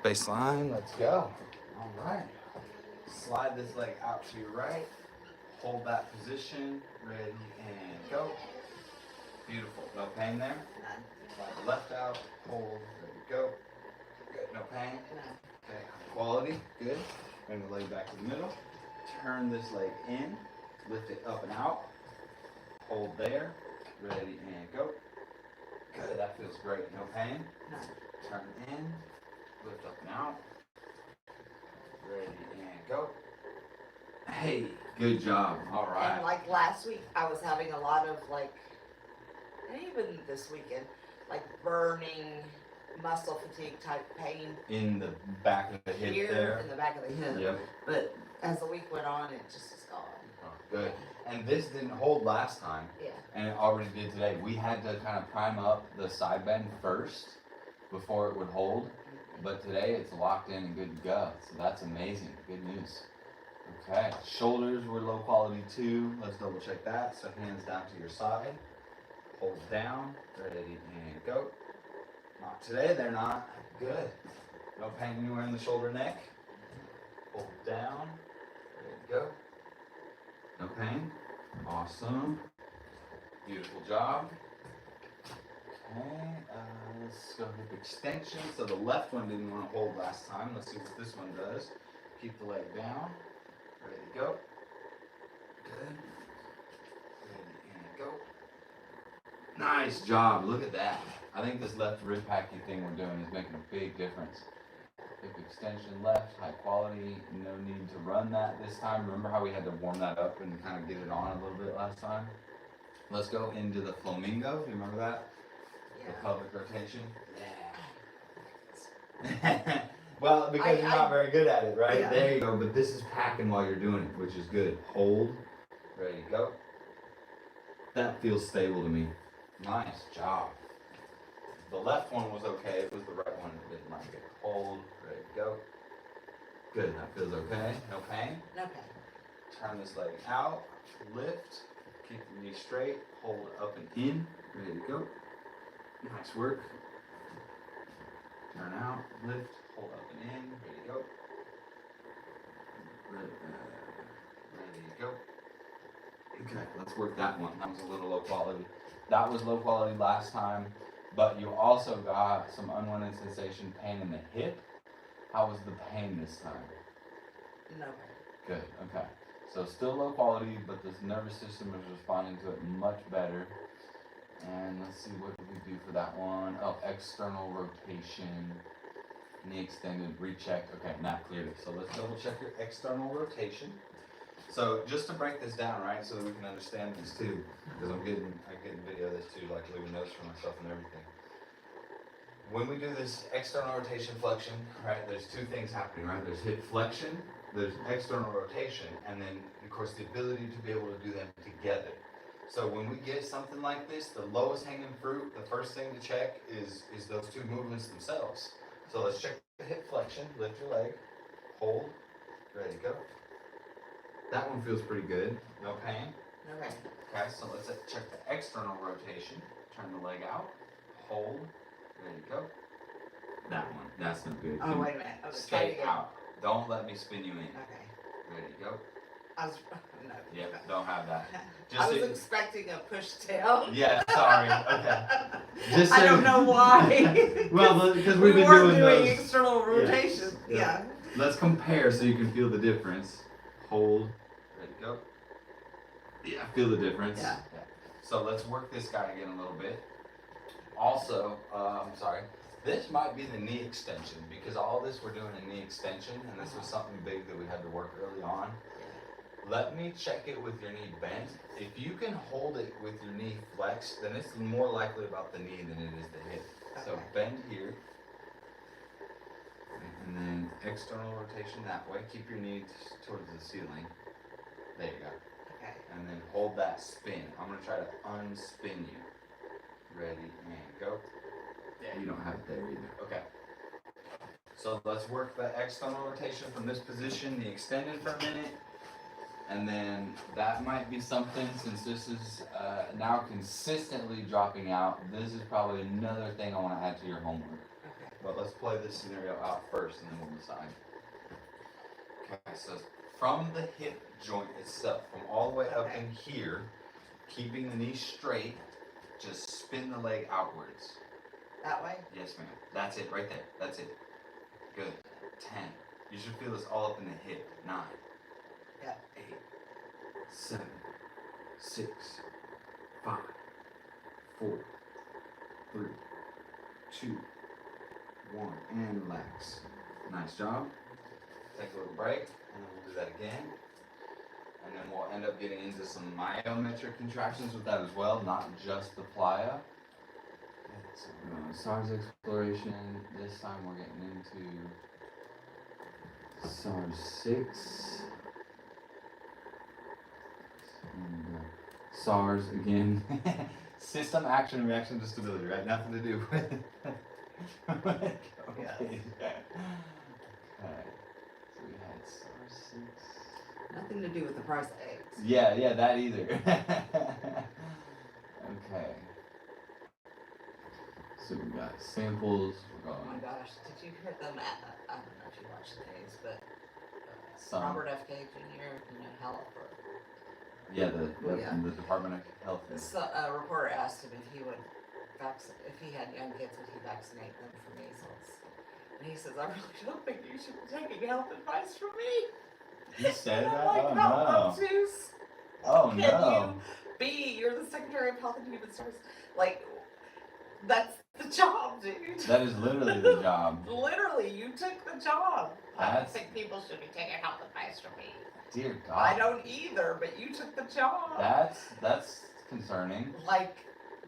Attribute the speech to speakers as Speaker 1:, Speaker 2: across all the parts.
Speaker 1: Baseline, let's go. All right. Slide this leg out to your right. Hold that position. Ready and go. Beautiful. No pain there.
Speaker 2: None.
Speaker 1: Slide the left out. Hold. Ready, go. Good. No pain.
Speaker 2: None.
Speaker 1: Okay. Quality. Good. Bring the leg back to the middle. Turn this leg in. Lift it up and out. Hold there. Ready and go. Good. That feels great. No pain.
Speaker 2: None.
Speaker 1: Turn in. Lift up and out. Ready and go. Hey, good job. All right.
Speaker 2: And like last week, I was having a lot of like, and even this weekend, like burning muscle fatigue type pain
Speaker 1: In the back of the hip
Speaker 2: here
Speaker 1: there.
Speaker 2: in the back of the hip.
Speaker 1: Yep.
Speaker 2: But as the week went on, it just is gone.
Speaker 1: Oh, good. And this didn't hold last time,
Speaker 2: Yeah.
Speaker 1: and it already did today. We had to kind of prime up the side bend first before it would hold, but today it's locked in and good to go. So that's amazing. Good news. Okay, shoulders were low quality too. Let's double check that. So hands down to your side. Hold down. Ready and go. Not today, they're not. Good. No pain anywhere in the shoulder neck. Hold down. Ready to go. No pain. Awesome. Beautiful job. Okay, let's go hip extension. So the left one didn't want to hold last time. Let's see what this one does. Keep the leg down. Ready to go. Good. Ready and go. Nice job. Look at that. I think this left rib packing thing we're doing is making a big difference. Hip extension left, high quality. No need to run that this time. Remember how we had to warm that up and kind of get it on a little bit last time? Let's go into the flamingo. You remember that? The
Speaker 2: Yeah.
Speaker 1: pelvic rotation.
Speaker 2: Yeah.
Speaker 1: Well, because you're not very good at it, right?
Speaker 2: Yeah.
Speaker 1: There you go. But this is packing while you're doing it, which is good. Hold. Ready to go. That feels stable to me. Nice job. The left one was okay. It was the right one that didn't like it. Hold. Ready to go. Good. That feels okay. No pain.
Speaker 2: No pain.
Speaker 1: Turn this leg out. Lift. Keep the knee straight. Hold up and in. Ready to go. Nice work. Turn out. Lift. Hold up and in. Ready to go. Ready to go. Okay, let's work that one. That was a little low quality. That was low quality last time, but you also got some unwanted sensation pain in the hip. How was the pain this time?
Speaker 2: No pain.
Speaker 1: Good, okay. So still low quality, but this nervous system is responding to it much better. And let's see, what did we do for that one? Oh, external rotation. Knee extended, rechecked. Okay, that cleared it. So let's double check your external rotation. So just to break this down, right, so that we can understand this too, because I'm getting video of this too, like leaving notes for myself and everything. When we do this external rotation flexion, right, there's two things happening, right? There's hip flexion, there's external rotation, and then of course the ability to be able to do them together. So when we get something like this, the lowest hanging fruit, the first thing to check is those two movements themselves. So let's check the hip flexion, lift your leg, hold, ready to go. That one feels pretty good, no pain.
Speaker 2: No pain.
Speaker 1: Okay, so let's check the external rotation. Turn the leg out, hold, ready to go. That one, that's no good.
Speaker 2: Oh, wait a minute. Okay, try it
Speaker 1: Stay
Speaker 2: again.
Speaker 1: out. Don't let me spin you in.
Speaker 2: Okay.
Speaker 1: Ready to go.
Speaker 2: I was, no.
Speaker 1: Yep, don't have that.
Speaker 2: I was
Speaker 1: so-
Speaker 2: expecting a push tail.
Speaker 1: Yeah, sorry. Okay. Just
Speaker 2: I
Speaker 1: so-
Speaker 2: don't know why.
Speaker 1: Well, because
Speaker 2: we
Speaker 1: we've been
Speaker 2: weren't
Speaker 1: doing
Speaker 2: doing
Speaker 1: those.
Speaker 2: external rotation.
Speaker 1: Yeah.
Speaker 2: Yeah.
Speaker 1: Let's compare so you can feel the difference. Hold, ready to go. Yeah, feel the difference.
Speaker 2: Yeah.
Speaker 1: So let's work this guy again a little bit. Also, sorry, this might be the knee extension because all this we're doing a knee extension, and this was something big that we had to work early on. Let me check it with your knee bent. If you can hold it with your knee flexed, then it's more likely about the knee than it is the hip. So
Speaker 2: Okay.
Speaker 1: bend here. And then external rotation that way. Keep your knee towards the ceiling. There you go.
Speaker 2: Okay.
Speaker 1: And then hold that spin. I'm going to try to unspin you. Ready and go. Yeah, you don't have it there either. Okay. So let's work the external rotation from this position, the extended for a minute. And then that might be something, since this is now consistently dropping out, this is probably another thing I want to add to your homework.
Speaker 2: Okay.
Speaker 1: But let's play this scenario out first and then we'll decide. Okay, so from the hip joint itself, from all the way up in here, keeping the knee straight, just spin the leg outwards.
Speaker 2: That way?
Speaker 1: Yes, ma'am. That's it right there. That's it. Good. 10. You should feel this all up in the hip. 9.
Speaker 2: Yeah.
Speaker 1: 8. 7. 6. 5. 4. 3. 2. 1. And relax. Nice job. Take a little break, and then we'll do that again. And then we'll end up getting into some myometric contractions with that as well, not just the plyo. So we're going to SARS exploration. This time we're getting into SARS 6. And SARS again. System action reaction to stability, right? Nothing to do with COVID.
Speaker 2: Yes.
Speaker 1: Okay. So we had SARS 6.
Speaker 2: Nothing to do with the price of eggs.
Speaker 1: Yeah, that either. Okay. So we got samples. We're
Speaker 2: Oh my
Speaker 1: going
Speaker 2: gosh, did you hear them at, I don't know if you watched the news, but
Speaker 1: some.
Speaker 2: Robert F. K. Jr., health or
Speaker 1: Yeah, the Department of Health.
Speaker 2: so, a reporter asked him if he would if he had young kids, would he vaccinate them for measles? And he says, I really don't think you should be taking health advice from me.
Speaker 1: He said
Speaker 2: And
Speaker 1: that?
Speaker 2: I'm like,
Speaker 1: Oh
Speaker 2: how
Speaker 1: no.
Speaker 2: obtuse
Speaker 1: Oh
Speaker 2: can
Speaker 1: no.
Speaker 2: you be? You're the Secretary of Health and Human Services. Like, that's the job, dude.
Speaker 1: That is literally the job.
Speaker 2: Literally, you took the job. I don't
Speaker 1: That's-
Speaker 2: think people should be taking health advice from me.
Speaker 1: Dear God.
Speaker 2: I don't either, but you took the job.
Speaker 1: That's concerning.
Speaker 2: Like,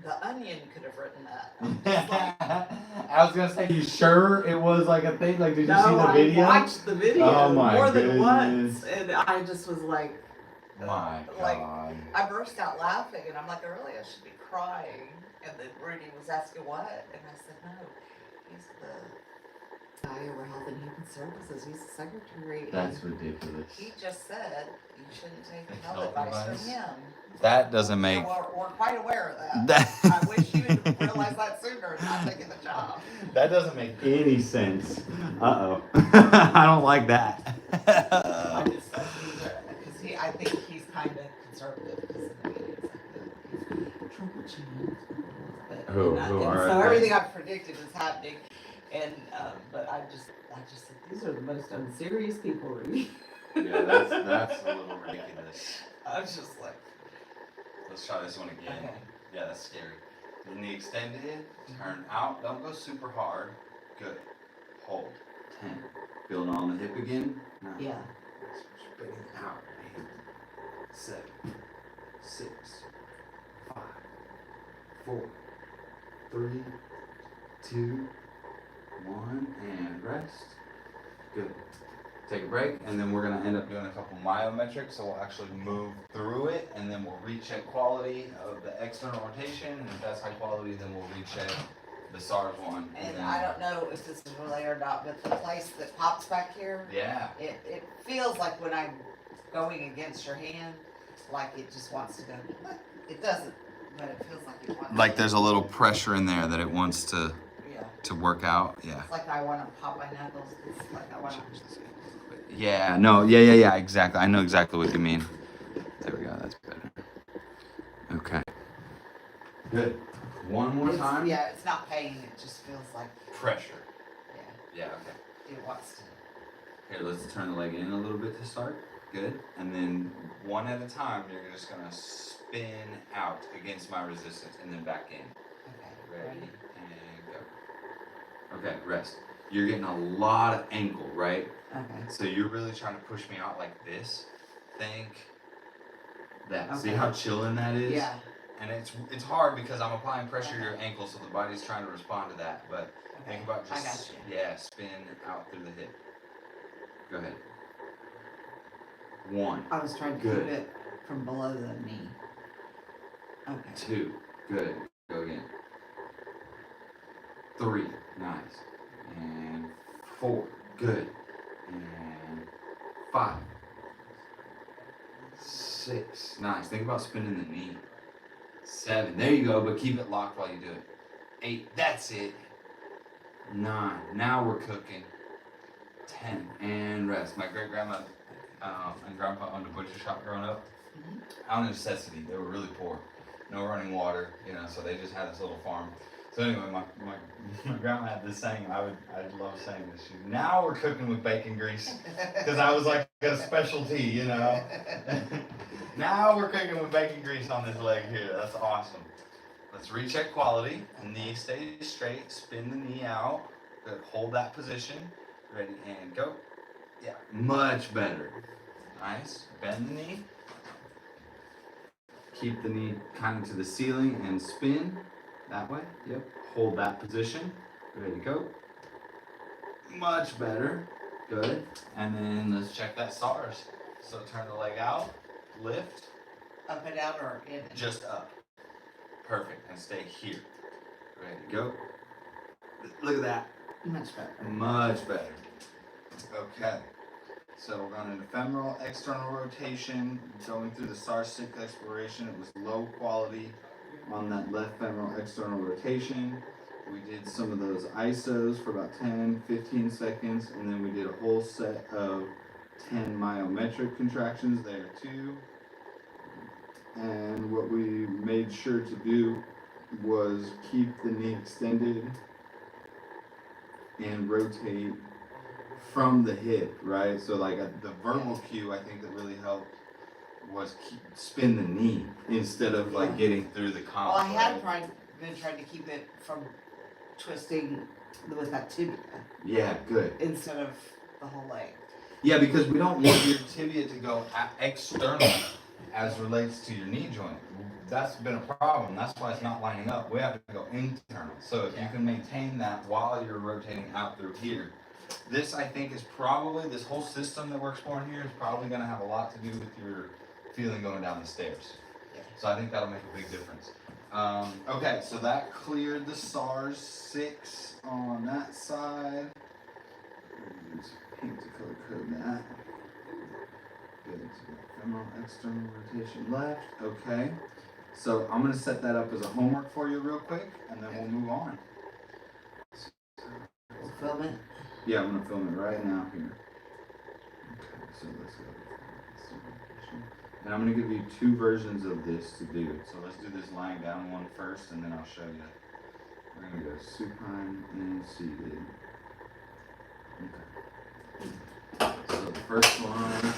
Speaker 2: the Onion could have written that. I'm just like,
Speaker 1: I was gonna say, you sure it was like a thing? Like, did you see
Speaker 2: no,
Speaker 1: the video?
Speaker 2: I watched the video
Speaker 1: Oh my
Speaker 2: more than
Speaker 1: goodness.
Speaker 2: once, and I just was like,
Speaker 1: My
Speaker 2: like,
Speaker 1: God.
Speaker 2: I burst out laughing, and I'm like, really, I should be crying. And then Rudy was asking what, and I said, no, he's the guy over Health and Human Services. He's the secretary.
Speaker 1: That's
Speaker 2: and
Speaker 1: ridiculous.
Speaker 2: he just said you shouldn't take health
Speaker 1: Health
Speaker 2: advice
Speaker 1: advice?
Speaker 2: from him.
Speaker 1: That doesn't
Speaker 2: So
Speaker 1: make.
Speaker 2: we're quite aware of that. I wish you had realized that sooner and not taken the job.
Speaker 1: That doesn't make any sense. Uh oh. I don't like that.
Speaker 2: I just said because I think he's kind of conservative because in the media it's like Trump will change. But
Speaker 1: Who
Speaker 2: and
Speaker 1: are
Speaker 2: so
Speaker 1: they?
Speaker 2: everything I've predicted is happening, and but I just said these are the most unserious people, Rudy.
Speaker 1: Yeah, that's a little ridiculous.
Speaker 2: I was just like,
Speaker 1: Let's try this one again.
Speaker 2: okay,
Speaker 1: Yeah, that's scary. Then the extended, turn out, don't go super hard. Good. Hold. 10. Build on the hip again. 9.
Speaker 2: yeah,
Speaker 1: Spin it out. 8. 7. 6. 5. 4. 3. 2. 1. And rest. Good. Take a break, and then we're going to end up doing a couple myometrics, so we'll actually move through it, and then we'll recheck quality of the external rotation, and if that's high quality, then we'll recheck the SARS one.
Speaker 2: and
Speaker 1: then,
Speaker 2: I don't know if this is related or not, but the place that pops back here,
Speaker 1: Yeah.
Speaker 2: it feels like when I'm going against your hand, like it just wants to go. It doesn't, but it feels like it wants.
Speaker 1: Like there's a little pressure in there that it wants to
Speaker 2: Yeah.
Speaker 1: work out. Yeah.
Speaker 2: It's like I want to pop my knuckles. It's like I want to.
Speaker 1: Yeah, no, yeah, exactly. I know exactly what you mean. There we go, that's better. Okay. Good. One more time.
Speaker 2: Yeah, it's not pain. It just feels like.
Speaker 1: Pressure.
Speaker 2: Yeah,
Speaker 1: Yeah, okay.
Speaker 2: it wants to.
Speaker 1: Here, let's turn the leg in a little bit to start. Good. And then one at a time, you're just gonna spin out against my resistance and then back in.
Speaker 2: Okay.
Speaker 1: Ready? And go. Okay, rest. You're getting a lot of ankle, right?
Speaker 2: Okay.
Speaker 1: So you're really trying to push me out like this. Think that.
Speaker 2: Okay.
Speaker 1: See how chilling that is?
Speaker 2: Yeah.
Speaker 1: And it's hard because I'm applying pressure to your ankle, so the body's trying to respond to that. But
Speaker 2: Okay.
Speaker 1: think about
Speaker 2: I
Speaker 1: just
Speaker 2: got you.
Speaker 1: yeah, spin out through the hip. Go ahead. 1,
Speaker 2: I was trying to
Speaker 1: Good.
Speaker 2: keep it from below the knee. Okay.
Speaker 1: 2, good. Go again. 3, nice. And 4, good. And 5, 6, nice. Think about spinning the knee. 7, there you go, but keep it locked while you do it. 8, that's it. 9. Now we're cooking. 10. And rest. My great grandma and grandpa owned a butcher shop growing up. Out of necessity, they were really poor. No running water, so they just had this little farm. So anyway, my grandma had this saying, I love saying this. Now we're cooking with bacon grease. Because I was like a specialty, Now we're cooking with bacon grease on this leg here. That's awesome. Let's recheck quality. Knee stays straight. Spin the knee out. Good. Hold that position. Ready and go. Yeah, much better. Nice. Bend the knee. Keep the knee kind of to the ceiling and spin that way. Yep. Hold that position. Ready to go. Much better. Good. And then let's check that SARS. So turn the leg out. Lift.
Speaker 2: Up and down or in?
Speaker 1: Just up. Perfect. And stay here. Ready to go. Look at that.
Speaker 2: Much better.
Speaker 1: Much better. Okay. So we're going into femoral external rotation, going through the SARS 6 exploration. It was low quality on that left femoral external rotation. We did some of those ISOs for about 10, 15 seconds, and then we did a whole set of 10 myometric contractions there too. And what we made sure to do was keep the knee extended and rotate from the hip, right? So like the verbal cue I think that really helped was spin the knee instead of like getting through the comp.
Speaker 2: Well, I had been trying to keep it from twisting with that tibia.
Speaker 1: Yeah, good.
Speaker 2: Instead of the whole leg.
Speaker 1: Yeah, because we don't want your tibia to go external as relates to your knee joint. That's been a problem. That's why it's not lining up. We have to go internal. So if you can maintain that while you're rotating out through here, this I think is probably, this whole system that we're exploring here is probably going to have a lot to do with your feeling going down the stairs. So I think that'll make a big difference. Okay, so that cleared the SARS 6 on that side. Use pink to color code that. Good. So we got femoral external rotation left. Okay. So I'm going to set that up as a homework for you real quick, and then we'll move on.
Speaker 2: We'll film it.
Speaker 1: Yeah, I'm going to film it right now here. Okay, so let's go. And I'm going to give you 2 versions of this to do. So let's do this lying down one first, and then I'll show you. We're going to go supine and seated. Okay. So the first one.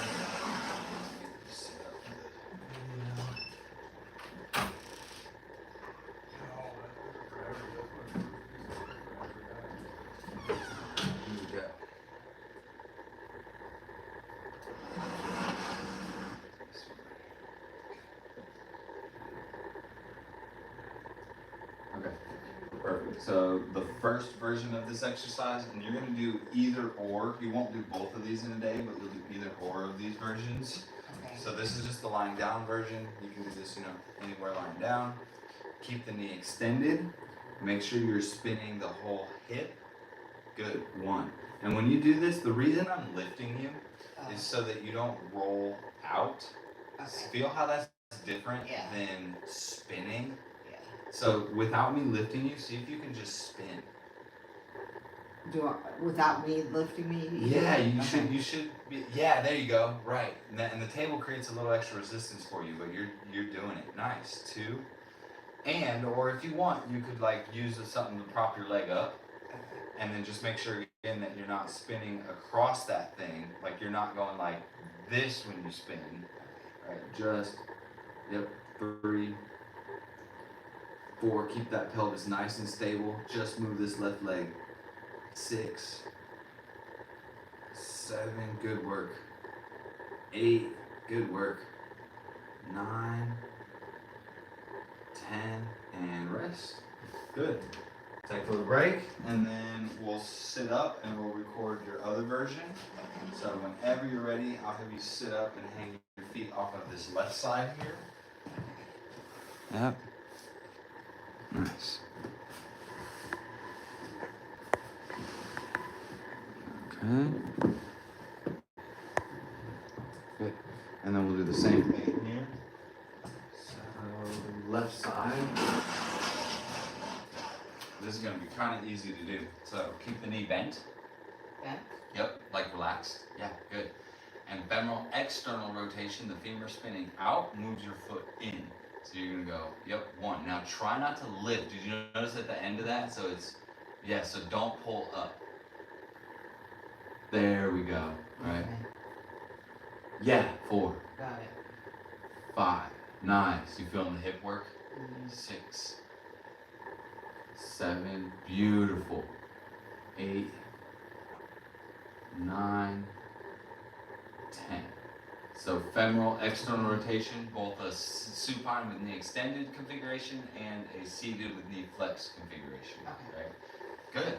Speaker 1: Perfect. So the first version of this exercise, and you're going to do either or. You won't do both of these in a day, but you'll do either or of these versions. Okay. So this is just the lying down version. You can do this, anywhere lying down. Keep the knee extended. Make sure you're spinning the whole hip. Good. 1. And when you do this, the reason I'm lifting you is so that you don't roll out. Okay. Feel how that's different than spinning. So without me lifting you, see if you can just spin.
Speaker 2: Without me lifting me?
Speaker 1: Yeah, you should be. Yeah, there you go. Right, and the table creates a little extra resistance for you, but you're doing it. Nice. 2, or if you want, you could use something to prop your leg up, and then just make sure again that you're not spinning across that thing. Like you're not going like this when you spin. Right. Just 3. 4, keep that pelvis nice and stable. Just move this left leg. 6, 7, good work. 8, good work. 9, 10, and rest. Good. Take a little break, and then we'll sit up and we'll record your other version. So whenever you're ready, I'll have you sit up and hang your feet off of this left side here. Yep. Nice. Okay. Good. And then we'll do the same thing here. So left side. This is going to be kind of easy to do. So keep the knee bent.
Speaker 2: Bent?
Speaker 1: Yep, like relaxed. Yeah, good. And femoral external rotation, the femur spinning out, moves your foot in. So you're gonna go, yep, 1. Now try not to lift. Did you notice at the end of that? So it's, yeah, so don't pull up. There we go, right?
Speaker 2: Okay.
Speaker 1: Yeah, 4,
Speaker 2: Got it.
Speaker 1: 5, nice. You feeling the hip work?
Speaker 2: Mhm.
Speaker 1: 6, 7, beautiful. 8, 9, 10. So femoral external rotation, both a supine with knee extended configuration and a seated with knee flex configuration.
Speaker 2: Okay.
Speaker 1: Right? Good.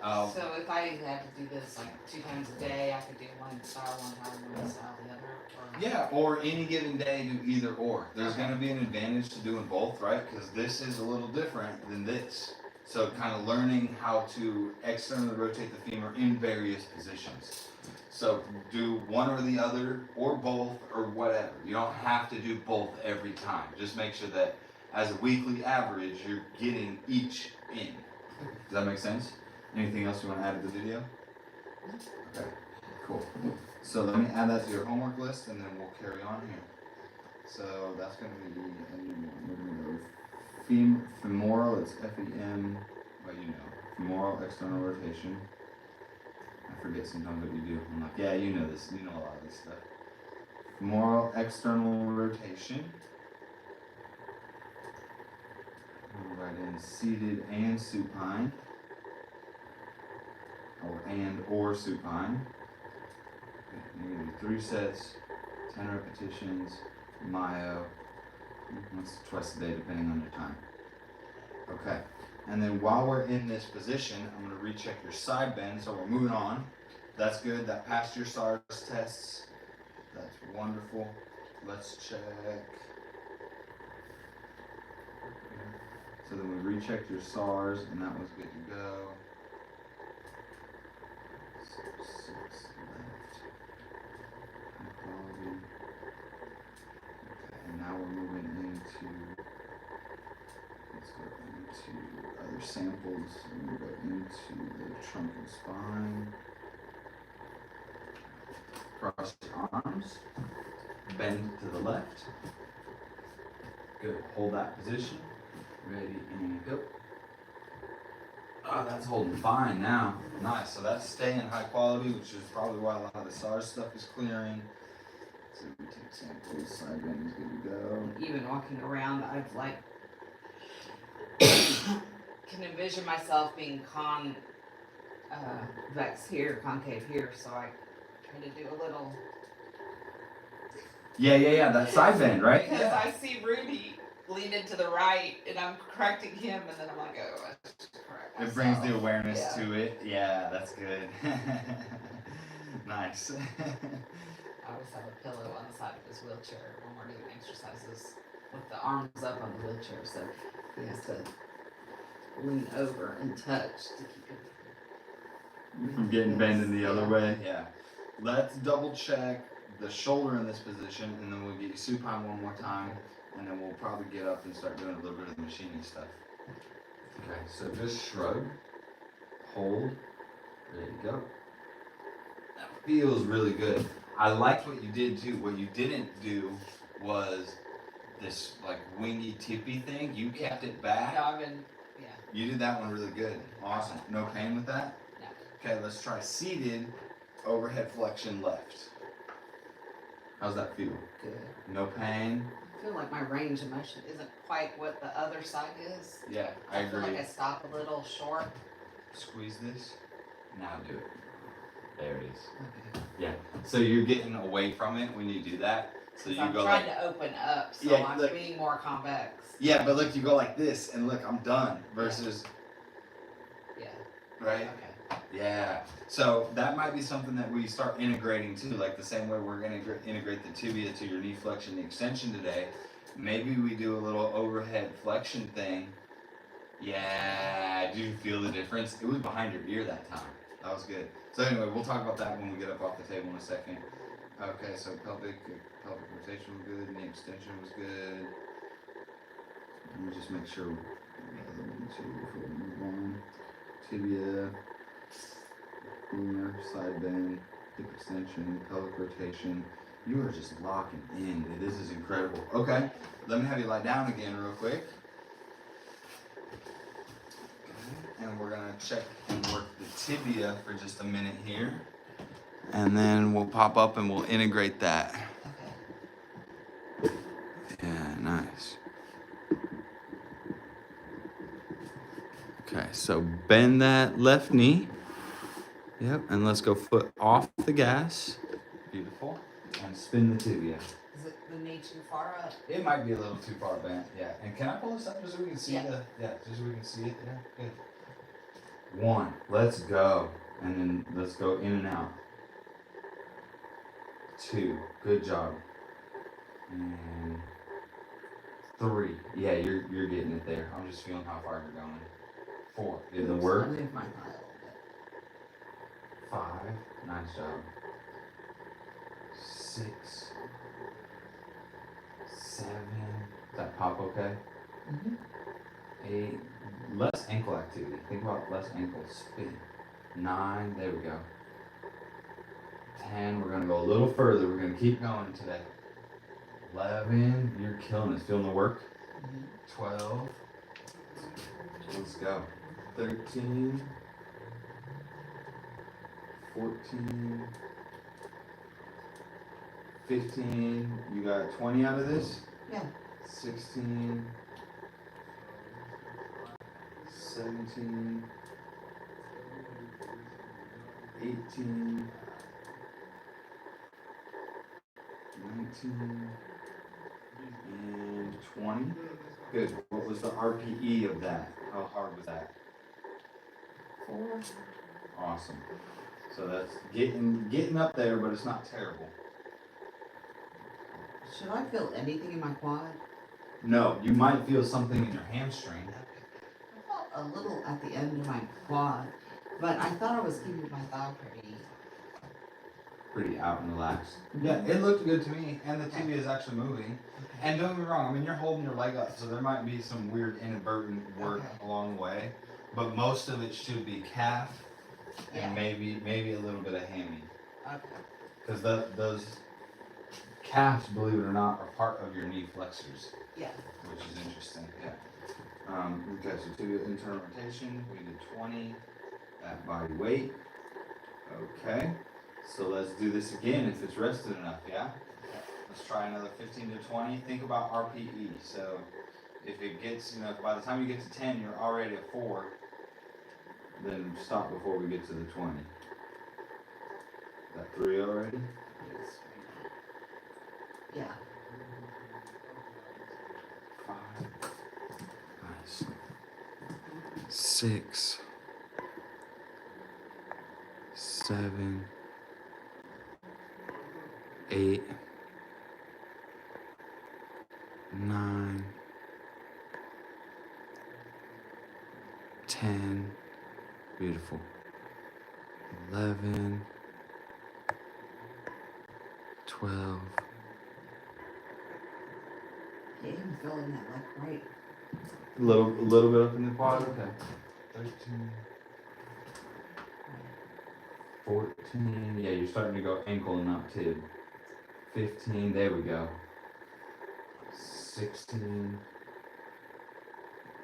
Speaker 2: So if I had to do this like 2 times a day, I could do one style one time, one style the other? Or...
Speaker 1: Yeah, or any given day do either or. There's
Speaker 2: Okay.
Speaker 1: going to be an advantage to doing both, right? Because this is a little different than this. So kind of learning how to externally rotate the femur in various positions. So do one or the other, or both, or whatever. You don't have to do both every time. Just make sure that as a weekly average, you're getting each in. Does that make sense? Anything else you want to add to the video? Okay, cool. So let me add that to your homework list, and then we'll carry on here. So that's going to be a new one. We're going to go femoral, it's F-E-M, well, you know, femoral external rotation. I forget sometimes what you do. I'm like, yeah, you know this. You know a lot of this stuff. Femoral external rotation. We'll write in seated and supine. Or supine. Okay, you're going to do 3 sets, 10 repetitions, myo, once or twice a day depending on your time. Okay, and then while we're in this position, I'm going to recheck your side bend, so we're moving on. That's good, that passed your SARS tests. That's wonderful. Let's check. So then we rechecked your SARS, and that was good to go. 6 left. High quality. Okay, and now we're moving into, let's go into other samples. We're going to go into the trunk and spine. Cross your arms. Bend to the left. Good. Hold that position. Ready and go. Oh, that's holding fine now. Nice. So that's staying high quality, which is probably why a lot of the SARS stuff is clearing. So we take samples. Side bend is good to go.
Speaker 2: Even walking around, I've like can envision myself being convex here, concave here, so I try to do a little.
Speaker 1: Yeah. That side bend, right?
Speaker 2: Because
Speaker 1: Yeah.
Speaker 2: I see Rudy leaning to the right, and I'm correcting him, and then I'm like, oh, I should correct myself.
Speaker 1: It brings the awareness
Speaker 2: Yeah.
Speaker 1: to it. Yeah, that's good. Nice.
Speaker 2: I always have a pillow on the side of his wheelchair when we're doing exercises with the arms up on the wheelchair, so he has to lean over and touch to keep it
Speaker 1: From getting bent in the other way. Yeah. Let's double check the shoulder in this position, and then we'll get you supine one more time, and then we'll probably get up and start doing a little bit of the machining stuff. Okay, so just shrug, hold, there you go. That feels really good. I liked what you did too. What you didn't do was this like wingy tippy thing. You kept it back.
Speaker 2: No, I've been, yeah.
Speaker 1: You did that one really good. Awesome. No pain with that?
Speaker 2: No.
Speaker 1: Okay, let's try seated overhead flexion left. How's that feel?
Speaker 2: Good.
Speaker 1: No pain?
Speaker 2: I feel like my range of motion isn't quite what the other side is.
Speaker 1: Yeah, I
Speaker 2: feel
Speaker 1: agree.
Speaker 2: like I stop a little short.
Speaker 1: Squeeze this. Now do it. There it is.
Speaker 2: Okay.
Speaker 1: Yeah. So you're getting away from it when you do that. So you
Speaker 2: I'm
Speaker 1: go
Speaker 2: trying
Speaker 1: like,
Speaker 2: to open up, so
Speaker 1: Yeah,
Speaker 2: I'm
Speaker 1: look.
Speaker 2: being more convex.
Speaker 1: yeah, but look, you go like this, and look, I'm done. Versus,
Speaker 2: Yeah.
Speaker 1: right?
Speaker 2: Okay.
Speaker 1: Yeah. So that might be something that we start integrating too, like the same way we're going to integrate the tibia to your knee flexion, the extension today. Maybe we do a little overhead flexion thing. Yeah. Did you feel the difference? It was behind your ear that time. That was good. So anyway, we'll talk about that when we get up off the table in a second. Okay, so pelvic rotation was good, knee extension was good. Let me just make sure we got the other one too before we move on. tibia, femur, side bend, hip extension, pelvic rotation. You are just locking in, dude. This is incredible. Okay, let me have you lie down again real quick. Okay. And we're gonna check and work the tibia for just a minute here. And then we'll pop up and we'll integrate that.
Speaker 2: Okay.
Speaker 1: Yeah, nice. Okay, so bend that left knee. Yep, and let's go foot off the gas. Beautiful. And spin the tibia.
Speaker 2: Is it the knee too far up?
Speaker 1: It might be a little too far bent, yeah. And can I pull this up just so we can see
Speaker 2: Yeah.
Speaker 1: just so we can see it there? Good. 1, let's go. And then let's go in and out. 2, good job. And 3, yeah, you're getting it there. I'm just feeling how far you're going. 4, did it work?
Speaker 2: I moved my thigh a little bit.
Speaker 1: 5, nice job. 6, 7, that pop okay?
Speaker 2: Mm-hmm.
Speaker 1: 8, less ankle activity. Think about less ankle spin. 9, there we go. 10, we're gonna go a little further. We're gonna keep going today. 11, you're killing it. Feeling the work?
Speaker 2: Mm-hmm.
Speaker 1: 12, let's go. 13, 14, 15, you got 20 out of this?
Speaker 2: Yeah.
Speaker 1: 16, 17, 18, 19, and 20. Good. What was the RPE of that? How hard was that?
Speaker 2: 4.
Speaker 1: Awesome. So that's getting up there, but it's not terrible.
Speaker 2: Should I feel anything in my quad?
Speaker 1: No, you might feel something in your hamstring.
Speaker 2: I felt a little at the end of my quad, but I thought I was keeping my thigh
Speaker 1: Pretty out and relaxed. Yeah, it looked good to me, and the tibia is actually moving. And don't get me wrong, I mean, you're holding your leg up, so there might be some weird inadvertent work along the way, but most of it should be calf and maybe a little bit of hammy.
Speaker 2: Okay.
Speaker 1: Because those calves, believe it or not, are part of your knee flexors.
Speaker 2: Yeah.
Speaker 1: Which is interesting. Yeah. Okay, so tibia internal rotation. We did 20 at body weight. Okay. So let's do this again if it's rested enough. Yeah. Let's try another 15 to 20. Think about RPE. So if it gets, by the time you get to 10, you're already at 4. Then stop before we get to the 20. That 3 already?
Speaker 2: Yeah.
Speaker 1: 5. Nice. 6. 7. 8. 9. 10. Beautiful. 11. 12.
Speaker 2: Yeah, I'm feeling that like right.
Speaker 1: A little bit up in the quad. Okay. 13. 14. Yeah, you're starting to go ankle and not tib. 15. There we go. 16.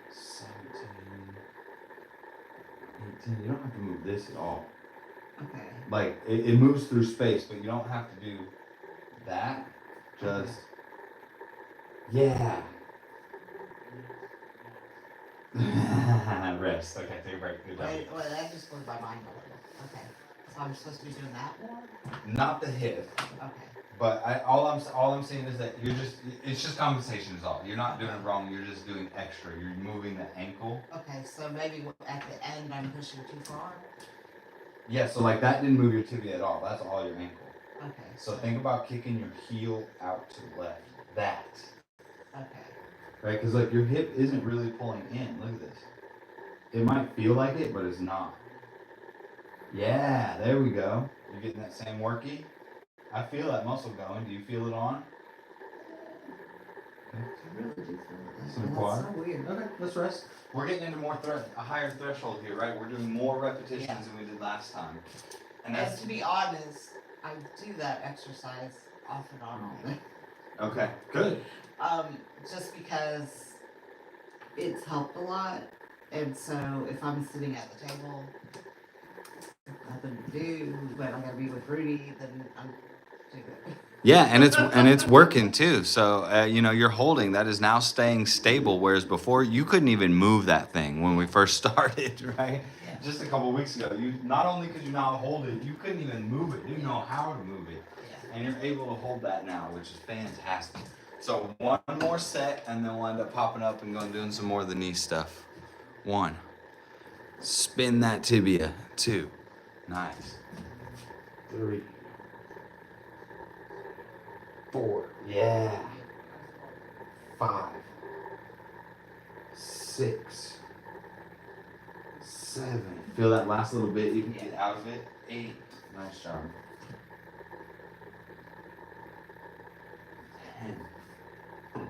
Speaker 1: 17. 18. You don't have to move this at all.
Speaker 2: Okay.
Speaker 1: Like it moves through space, but you don't have to do that. Just yeah. Rest. Okay, take a break. Good job.
Speaker 2: Wait, that just blew my mind a little. Okay. So I'm supposed to be doing that more?
Speaker 1: Not the hip.
Speaker 2: Okay.
Speaker 1: But all I'm saying is that it's just compensation is all. You're not doing it wrong. You're just doing extra. You're moving the ankle.
Speaker 2: Okay, so maybe at the end I'm pushing too far?
Speaker 1: Yeah, so like that didn't move your tibia at all. That's all your ankle.
Speaker 2: Okay.
Speaker 1: So think about kicking your heel out to the left. That.
Speaker 2: Okay.
Speaker 1: Right? Because like your hip isn't really pulling in. Look at this. It might feel like it, but it's not. Yeah, there we go. You're getting that same worky. I feel that muscle going. Do you feel it on?
Speaker 2: I really do feel it.
Speaker 1: Some
Speaker 2: And
Speaker 1: quad?
Speaker 2: that's so weird.
Speaker 1: Okay, let's rest. We're getting into a higher threshold here, right? We're doing more repetitions
Speaker 2: Yeah.
Speaker 1: than we did last time. And
Speaker 2: And
Speaker 1: that's
Speaker 2: to be honest, I do that exercise off and on all day.
Speaker 1: okay, good.
Speaker 2: Just because it's helped a lot. And so if I'm sitting at the table, nothing to do, but I gotta be with Rudy, then I'm doing it.
Speaker 1: Yeah, and it's working too. So you know, you're holding that is now staying stable, whereas before you couldn't even move that thing when we first started, right?
Speaker 2: Yeah.
Speaker 1: Just a couple weeks ago, you not only could you not hold it, you couldn't even move it. You didn't know how to move it,
Speaker 2: Yeah.
Speaker 1: and you're able to hold that now, which is fantastic. So one more set, and then we'll end up popping up and going doing some more of the knee stuff. 1, spin that tibia. 2, nice. 3, 4, yeah. 5, 6, 7. Feel that last little bit, you can get out of it. 8, nice job. 10, 11,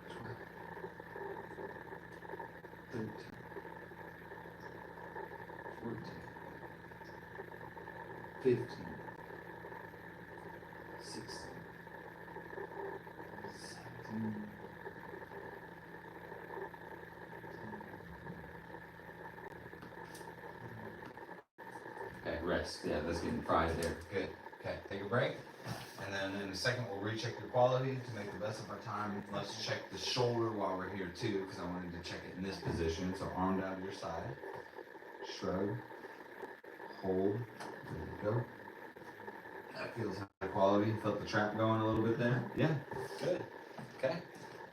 Speaker 1: 12, 13, 14, 15, 16, 17. Okay, rest. Yeah, that's getting fried there. Good. Okay, take a break. And then in a second, we'll recheck your quality to make the best of our time. Let's check the shoulder while we're here too, because I wanted to check it in this position. So arm down to your side. Shrug. Hold. There you go. That feels high quality. Felt the trap going a little bit there? Yeah. Good. Okay.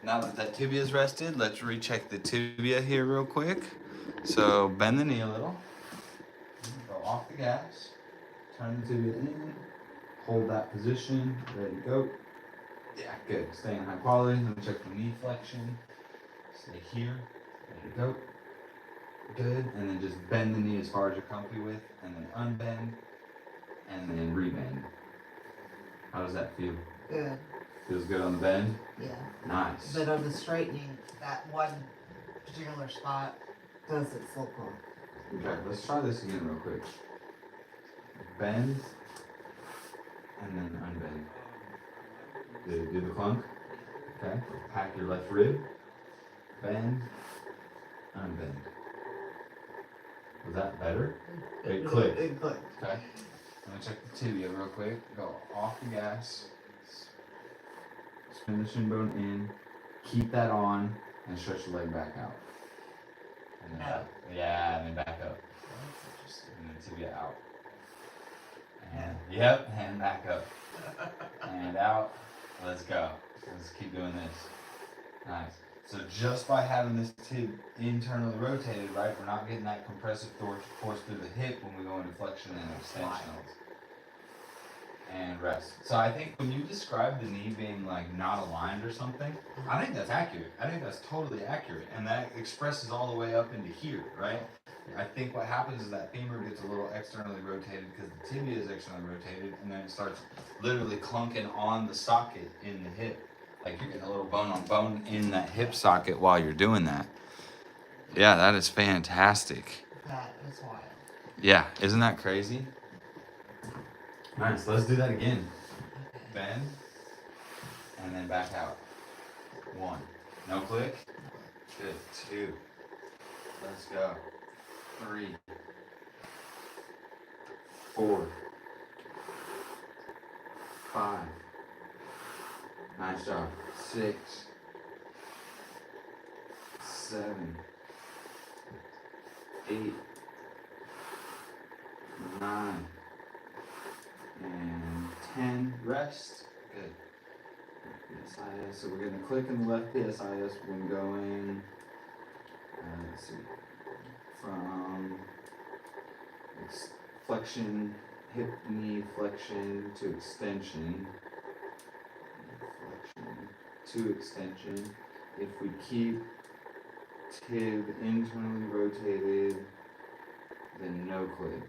Speaker 1: Now that tibia's rested, let's recheck the tibia here real quick. So bend the knee a little. Go off the gas. Turn the tibia in. Hold that position. Ready to go. Yeah, good. Stay in high quality. Let me check the knee flexion. Stay here. Ready to go. Good. And then just bend the knee as far as you're comfy with. And then unbend. And then rebend. How does that feel?
Speaker 2: Good.
Speaker 1: Feels good on the bend?
Speaker 2: Yeah.
Speaker 1: Nice.
Speaker 2: But on the straightening, that one particular spot does it full core.
Speaker 1: Okay, let's try this again real quick. Bend. And then unbend. Do the clunk. Okay. Pack your left rib. Bend. Unbend. Was that better? It clicked.
Speaker 2: It clicked.
Speaker 1: Okay. I'm gonna check the tibia real quick. Go off the gas. Spin the shin bone in. Keep that on and stretch the leg back out. And then
Speaker 2: No.
Speaker 1: yeah, and then back up. And then tibia out. And yep, and back up. And out. Let's go. Let's keep doing this. Nice. So just by having this tib internally rotated, right, we're not getting that compressive force through the hip when we go into flexion and extensionals. And rest. So I think when you describe the knee being like not aligned or something, I think that's accurate. I think that's totally accurate. And that expresses all the way up into here, right? I think what happens is that femur gets a little externally rotated because the tibia is externally rotated, and then it starts literally clunking on the socket in the hip. Like you're getting a little bone on bone in that hip socket while you're doing that. Yeah, that is fantastic.
Speaker 2: That is wild.
Speaker 1: Yeah, isn't that crazy? Nice, let's do that again.
Speaker 2: Okay.
Speaker 1: Bend, and then back out. 1, no click. Good, 2, let's go. 3, 4, 5, nice job. 6, 7, 8, 9, and 10. Rest. Good. PSIS. So we're going to click in the left PSIS when going, let's see, from flexion, hip knee flexion to extension. Flexion to extension. If we keep tib internally rotated, then no click.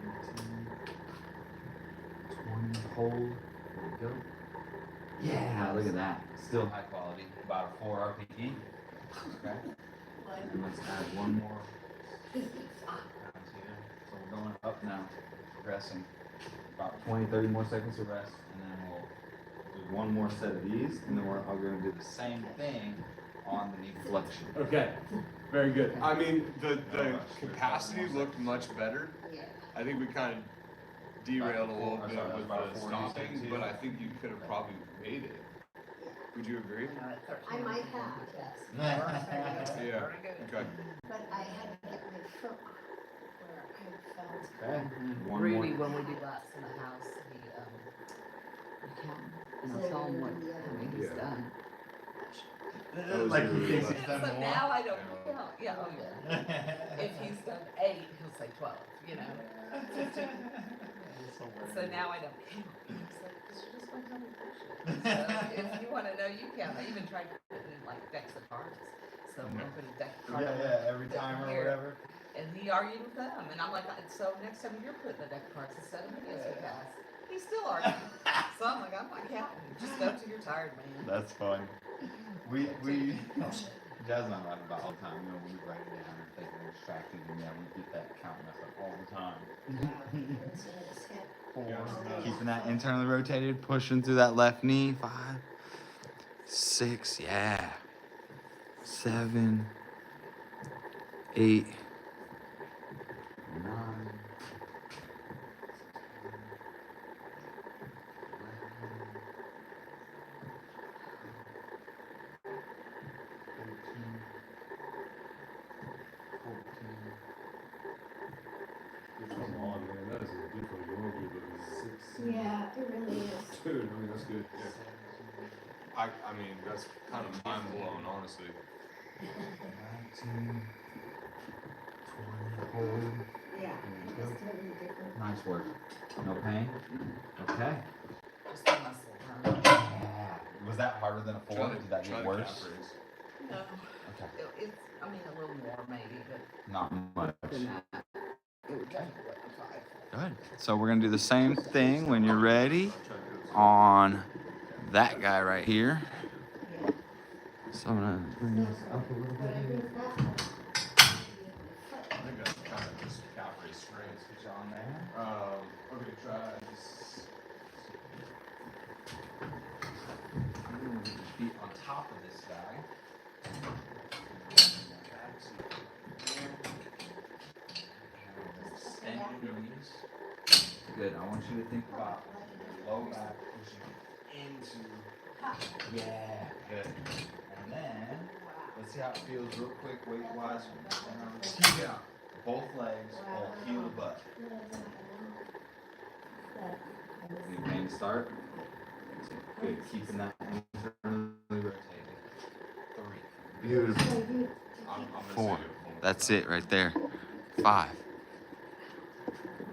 Speaker 1: hold, there we go. Yeah, look at that. Still high quality, about a 4 RPE. Okay. And let's add one more round here. So we're going up now, progressing. About 20, 30 more seconds of rest, and then we'll do one more set of these, and then we're going to do the same thing on the knee flexion.
Speaker 3: Okay, very good. I mean, the capacity looked much better.
Speaker 4: Yeah.
Speaker 3: I think we kind of derailed a little bit with
Speaker 1: about
Speaker 3: the
Speaker 1: 4
Speaker 3: stopping,
Speaker 1: using
Speaker 3: but
Speaker 1: too.
Speaker 3: I think you could have probably made it. Would you agree?
Speaker 2: You know, at 13,
Speaker 4: I might have, yes.
Speaker 3: Yeah.
Speaker 2: Very good.
Speaker 3: Okay.
Speaker 4: But I had to get my foot where I felt.
Speaker 1: Okay. One
Speaker 2: Rudy,
Speaker 1: more.
Speaker 2: when we do laps in the house, we count 'em, and I'll tell him what, how many he's
Speaker 3: Yeah.
Speaker 2: done.
Speaker 1: Like he thinks he's
Speaker 2: So
Speaker 1: done more.
Speaker 2: now I don't count, yeah, oh yeah. If he's done 8, he'll say 12, you know? So now I don't count. He's like, 'cause you're just gonna tell me bullshit. So if you wanna know, you count. I even tried putting like decks of cards. So I'm gonna put a deck of cards.
Speaker 1: Every time or
Speaker 2: Here.
Speaker 1: whatever.
Speaker 2: And he argued with them, and I'm like, so next time you're putting a deck of cards instead of me as we pass. He's still arguing. So I'm like, I'm not counting. Just go till you're tired, man.
Speaker 1: That's fun. Jazz and I laugh about all the time, you know, we write it down and think we're distracted, and yeah, we get that count mess up all the time. Keeping that internally rotated, pushing through that left knee. 5, 6, yeah. 7, 8, 9.
Speaker 3: That is a different world we live in.
Speaker 4: Yeah, it really is.
Speaker 3: Dude, I mean, that's good. Yeah. I mean, that's kind of mind blowing, honestly.
Speaker 1: 19, 20, hold.
Speaker 4: Yeah, it's totally different.
Speaker 1: Nice work. No pain? Okay.
Speaker 2: Just the muscle, huh?
Speaker 1: Yeah. Was that harder than a 4? Did that
Speaker 3: Try
Speaker 1: get
Speaker 3: the
Speaker 1: worse?
Speaker 3: calf raise.
Speaker 2: No.
Speaker 1: Okay.
Speaker 2: It's, I mean, a little more maybe, but
Speaker 1: Not much.
Speaker 2: than that. It would definitely be 5.
Speaker 1: Good. So we're gonna do the same thing when you're ready on that guy right here.
Speaker 4: Yeah.
Speaker 1: So I'm gonna bring this up a little
Speaker 4: But I
Speaker 1: bit.
Speaker 4: think that one.
Speaker 3: I think that's kind of just calf raise strength.
Speaker 1: Put you on there.
Speaker 3: Okay, try this.
Speaker 1: Move your feet on top of this guy. Extend your knees. Good. I want you to think about your low back pushing into. Yeah. Good. And then let's see how it feels real quick, weight wise. Yeah. Both legs, all heel to butt. Any pain to start? Good. Keeping that internally rotated. 3. Beautiful.
Speaker 3: I'm gonna
Speaker 1: 4.
Speaker 3: say it.
Speaker 1: That's it right there. 5.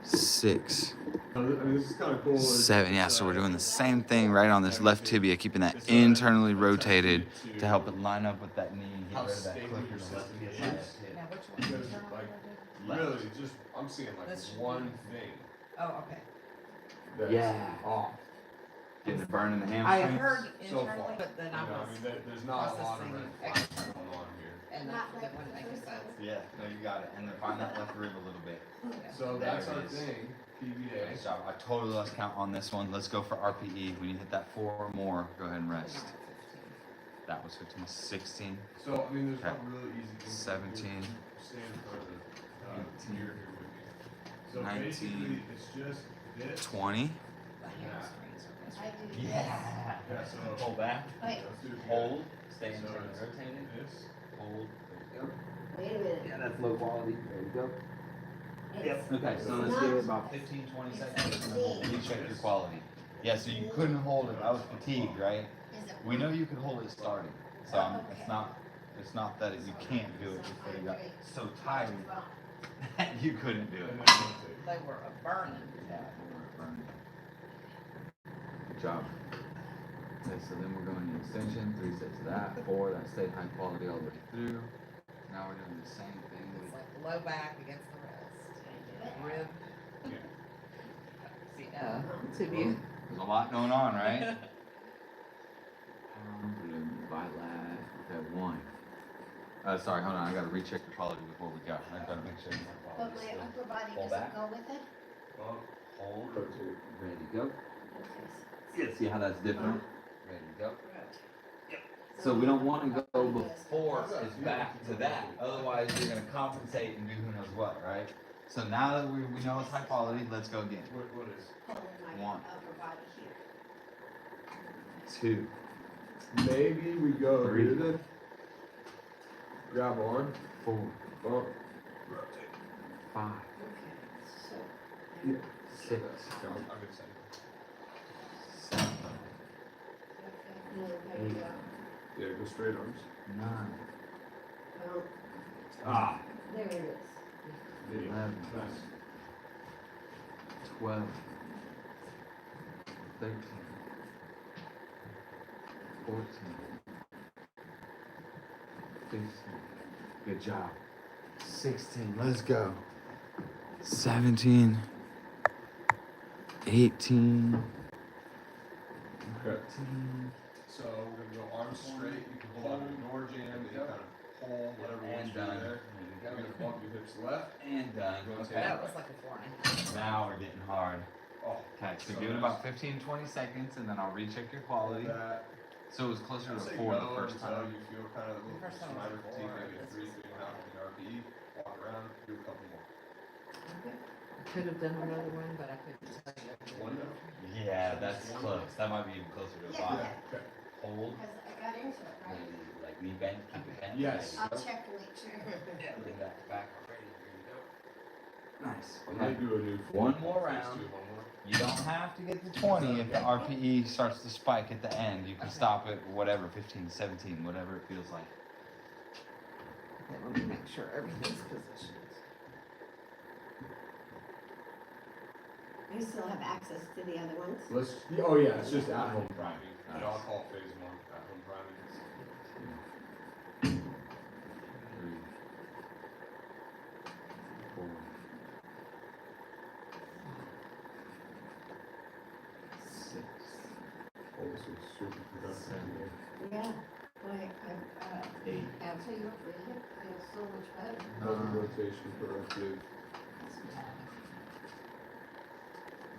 Speaker 1: 6.
Speaker 3: I mean, this is kind of cool.
Speaker 1: 7. Yeah, so we're doing the same thing right on this left tibia, keeping that internally rotated to help it line up with that knee and get
Speaker 3: How
Speaker 1: rid of that
Speaker 3: stable
Speaker 1: clicker
Speaker 3: your
Speaker 1: to let
Speaker 3: system
Speaker 1: the
Speaker 3: is.
Speaker 1: side hit.
Speaker 2: Now, which one?
Speaker 3: Because,
Speaker 2: Internal
Speaker 3: like,
Speaker 2: rotation?
Speaker 3: really, just, I'm seeing like
Speaker 2: This should
Speaker 3: one
Speaker 2: be-
Speaker 3: thing.
Speaker 2: Oh, okay.
Speaker 3: That's
Speaker 1: Yeah.
Speaker 3: off.
Speaker 1: Getting it burning the
Speaker 2: I
Speaker 1: hamstrings.
Speaker 2: heard
Speaker 3: So
Speaker 2: internally,
Speaker 3: far.
Speaker 2: but then
Speaker 3: You
Speaker 2: I
Speaker 3: know, I
Speaker 2: was,
Speaker 3: mean, there's not a lot of
Speaker 2: processing
Speaker 3: red
Speaker 2: extra.
Speaker 3: flags going on here.
Speaker 2: and that wouldn't make any sense.
Speaker 1: Yeah, no, you got it. And then find that left rib a little bit.
Speaker 2: Yeah.
Speaker 3: So
Speaker 1: There
Speaker 3: that's
Speaker 1: it
Speaker 3: our
Speaker 1: is.
Speaker 3: thing, PVA.
Speaker 1: Nice job. I totally lost count on this one. Let's go for RPE. When you hit that 4 or more, go ahead and rest. That was 15. 16.
Speaker 3: So, I mean, there's
Speaker 1: Okay.
Speaker 3: not really easy things.
Speaker 1: 17.
Speaker 3: Stand in front of the,
Speaker 1: 18.
Speaker 3: mirror here with me. So
Speaker 1: 19.
Speaker 3: basically, it's just this.
Speaker 1: 20.
Speaker 2: The hamstrings are best.
Speaker 4: I do
Speaker 1: Yeah.
Speaker 3: Yeah, so.
Speaker 1: Hold back.
Speaker 4: Wait,
Speaker 3: Let's do it again.
Speaker 1: Hold. Stay
Speaker 3: So
Speaker 1: internally
Speaker 3: it's
Speaker 1: rotated.
Speaker 3: This.
Speaker 1: Hold. There you go.
Speaker 4: wait a minute.
Speaker 1: Yeah, that's low quality. There you go.
Speaker 4: It's-
Speaker 1: Okay, so let's
Speaker 4: not-
Speaker 1: give it about 15, 20 seconds and then we'll recheck your quality. Yeah, so you couldn't hold it. That was fatigue, right?
Speaker 4: Is it
Speaker 1: We know you could hold it starting. So
Speaker 4: Okay.
Speaker 1: it's not that you can't do it, just that you got so tired that you couldn't do
Speaker 3: And
Speaker 1: it.
Speaker 3: then rotate.
Speaker 2: They were a burning.
Speaker 1: Yeah, we're burning. Good job. Okay, so then we're going to extension, 3 sets of that, 4, that stayed high quality all the way through. Now we're doing the same thing
Speaker 2: It's
Speaker 1: with
Speaker 2: like low back against the rest.
Speaker 4: Can I do it?
Speaker 2: Rib.
Speaker 3: Yeah.
Speaker 2: See, tibia.
Speaker 1: There's a lot going on, right? Bilat. Okay, 1. Sorry, hold on. I gotta recheck the quality before we go. I gotta make sure.
Speaker 4: But my upper body
Speaker 1: Pull
Speaker 4: doesn't
Speaker 1: back.
Speaker 4: go with it?
Speaker 3: Well,
Speaker 1: Hold. Ready, go.
Speaker 4: Okay.
Speaker 1: Yeah, see how that's different? Ready, go.
Speaker 4: Right.
Speaker 1: So we don't want to go before it's back to that. Otherwise, you're gonna compensate and do who knows what, right? So now that we know it's high quality, let's go again.
Speaker 3: what is?
Speaker 4: Pulling my
Speaker 1: 1.
Speaker 4: upper body here.
Speaker 1: 2.
Speaker 3: Maybe we go
Speaker 1: 3.
Speaker 3: here then. Grab on.
Speaker 1: 4.
Speaker 3: Bump.
Speaker 1: 5.
Speaker 4: Okay, so.
Speaker 3: Yeah.
Speaker 1: 6.
Speaker 3: I'll get second.
Speaker 1: 7.
Speaker 4: Okay, no, there you go.
Speaker 3: Yeah, go straight arms.
Speaker 1: 9.
Speaker 4: Well,
Speaker 3: Ah.
Speaker 4: there it is.
Speaker 1: 11.
Speaker 3: Nice.
Speaker 1: 12. 13. 14. 15. Good job. 16. Let's go. 17. 18.
Speaker 3: Okay.
Speaker 1: 19.
Speaker 3: So we're gonna go arms straight. You can pull out your door jam, and you kind of pull whatever
Speaker 1: And
Speaker 3: works for you
Speaker 1: done.
Speaker 3: there. You're gonna bump your hips left.
Speaker 1: And done.
Speaker 3: Okay.
Speaker 2: That was like a 4.5.
Speaker 1: Now we're getting hard.
Speaker 3: Oh.
Speaker 1: Okay, so
Speaker 3: So
Speaker 1: give it
Speaker 3: nice.
Speaker 1: about 15-20 seconds and then I'll recheck your quality.
Speaker 3: That.
Speaker 1: So it was closer to
Speaker 3: I'd say
Speaker 1: 4 the
Speaker 3: go
Speaker 1: first
Speaker 3: until
Speaker 1: time.
Speaker 3: you feel kind of a little
Speaker 2: First time was
Speaker 3: minor
Speaker 2: like
Speaker 3: fatigue,
Speaker 2: 4,
Speaker 3: maybe
Speaker 2: this
Speaker 3: 3,
Speaker 2: was
Speaker 3: 3.5 RPE. Walk around, do a couple more.
Speaker 2: Okay. I could have done another one, but I couldn't tell you.
Speaker 3: One though.
Speaker 1: Yeah, that's close. That might be even closer to a
Speaker 4: Yeah,
Speaker 1: 5.
Speaker 4: yeah.
Speaker 3: Okay.
Speaker 1: Hold.
Speaker 4: Because I got into it, right?
Speaker 1: Like knee bend, keep it bent.
Speaker 3: Yes.
Speaker 4: I'll check and make sure.
Speaker 1: Yeah, bring that back already. Here you go. Nice.
Speaker 3: I'm gonna do a new
Speaker 1: One more
Speaker 3: phase
Speaker 1: round.
Speaker 3: 2, one more.
Speaker 1: You don't have to get to 20 if the RPE starts to spike at the end. You can stop at whatever, 15, 17, whatever it feels like.
Speaker 2: Okay, let me make sure everything's positioned.
Speaker 4: I still have access to the other ones.
Speaker 3: Let's. Oh yeah, it's just at home priming.
Speaker 1: Nice.
Speaker 3: I'll call phase 1 at home priming.
Speaker 1: 3, 4, 6,
Speaker 3: Oh, this was super productive.
Speaker 4: Yeah. Boy,
Speaker 1: 8.
Speaker 4: I'll tell you what, the hip feels so much better.
Speaker 3: Double rotation productive.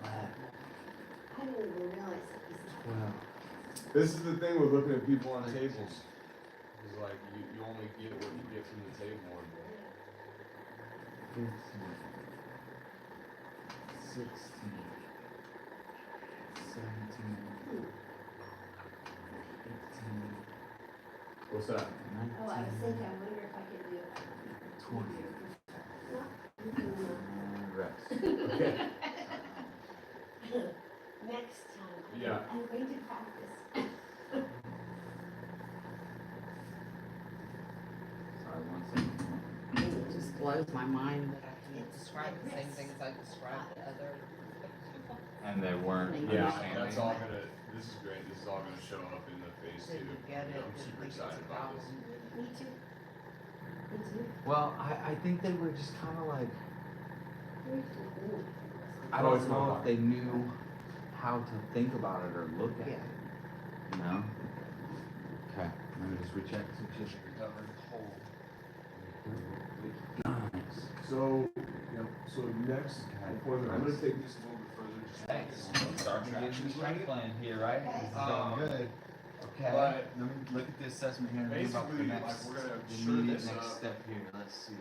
Speaker 4: I didn't even realize it was.
Speaker 1: 12.
Speaker 3: This is the thing with looking at people on tables. Is like you only get what you get from the table.
Speaker 1: 15, 16, 17, 18,
Speaker 3: What's that?
Speaker 1: 19,
Speaker 4: Oh, I was thinking, I wonder if I could do it.
Speaker 1: 20.
Speaker 4: No, you can,
Speaker 1: Rest.
Speaker 3: Okay.
Speaker 4: next time.
Speaker 3: Yeah.
Speaker 4: I'm going to practice.
Speaker 1: Sorry, 1 second.
Speaker 2: It just blows my mind that I can't describe the same things I described to other.
Speaker 1: And they weren't
Speaker 3: Yeah,
Speaker 1: understanding.
Speaker 3: that's all gonna. This is great. This is all gonna show up in the phase 2.
Speaker 2: Didn't get it,
Speaker 3: I'm
Speaker 2: didn't
Speaker 3: super
Speaker 2: think it was
Speaker 3: excited
Speaker 2: a
Speaker 3: about
Speaker 2: problem.
Speaker 3: this.
Speaker 4: Me too. Me too.
Speaker 1: Well, I think they were just kind of like,
Speaker 4: Me too.
Speaker 1: I
Speaker 3: Oh,
Speaker 1: don't
Speaker 3: it's
Speaker 1: know
Speaker 3: not
Speaker 1: if they knew how to think about it or look at
Speaker 2: Yeah.
Speaker 1: it, you know? Okay, let me just recheck, recovered, hold. Nice.
Speaker 3: So, so next appointment, I'm gonna take this a little bit further. Just
Speaker 1: Thanks. Start to get some strength plan here, right? This is going good. Okay,
Speaker 3: But
Speaker 1: let me look at the assessment here and think about the
Speaker 3: basically,
Speaker 1: next,
Speaker 3: like, we're gonna
Speaker 1: the
Speaker 3: shore
Speaker 1: immediate
Speaker 3: this
Speaker 1: next
Speaker 3: up.
Speaker 1: step here, let's see.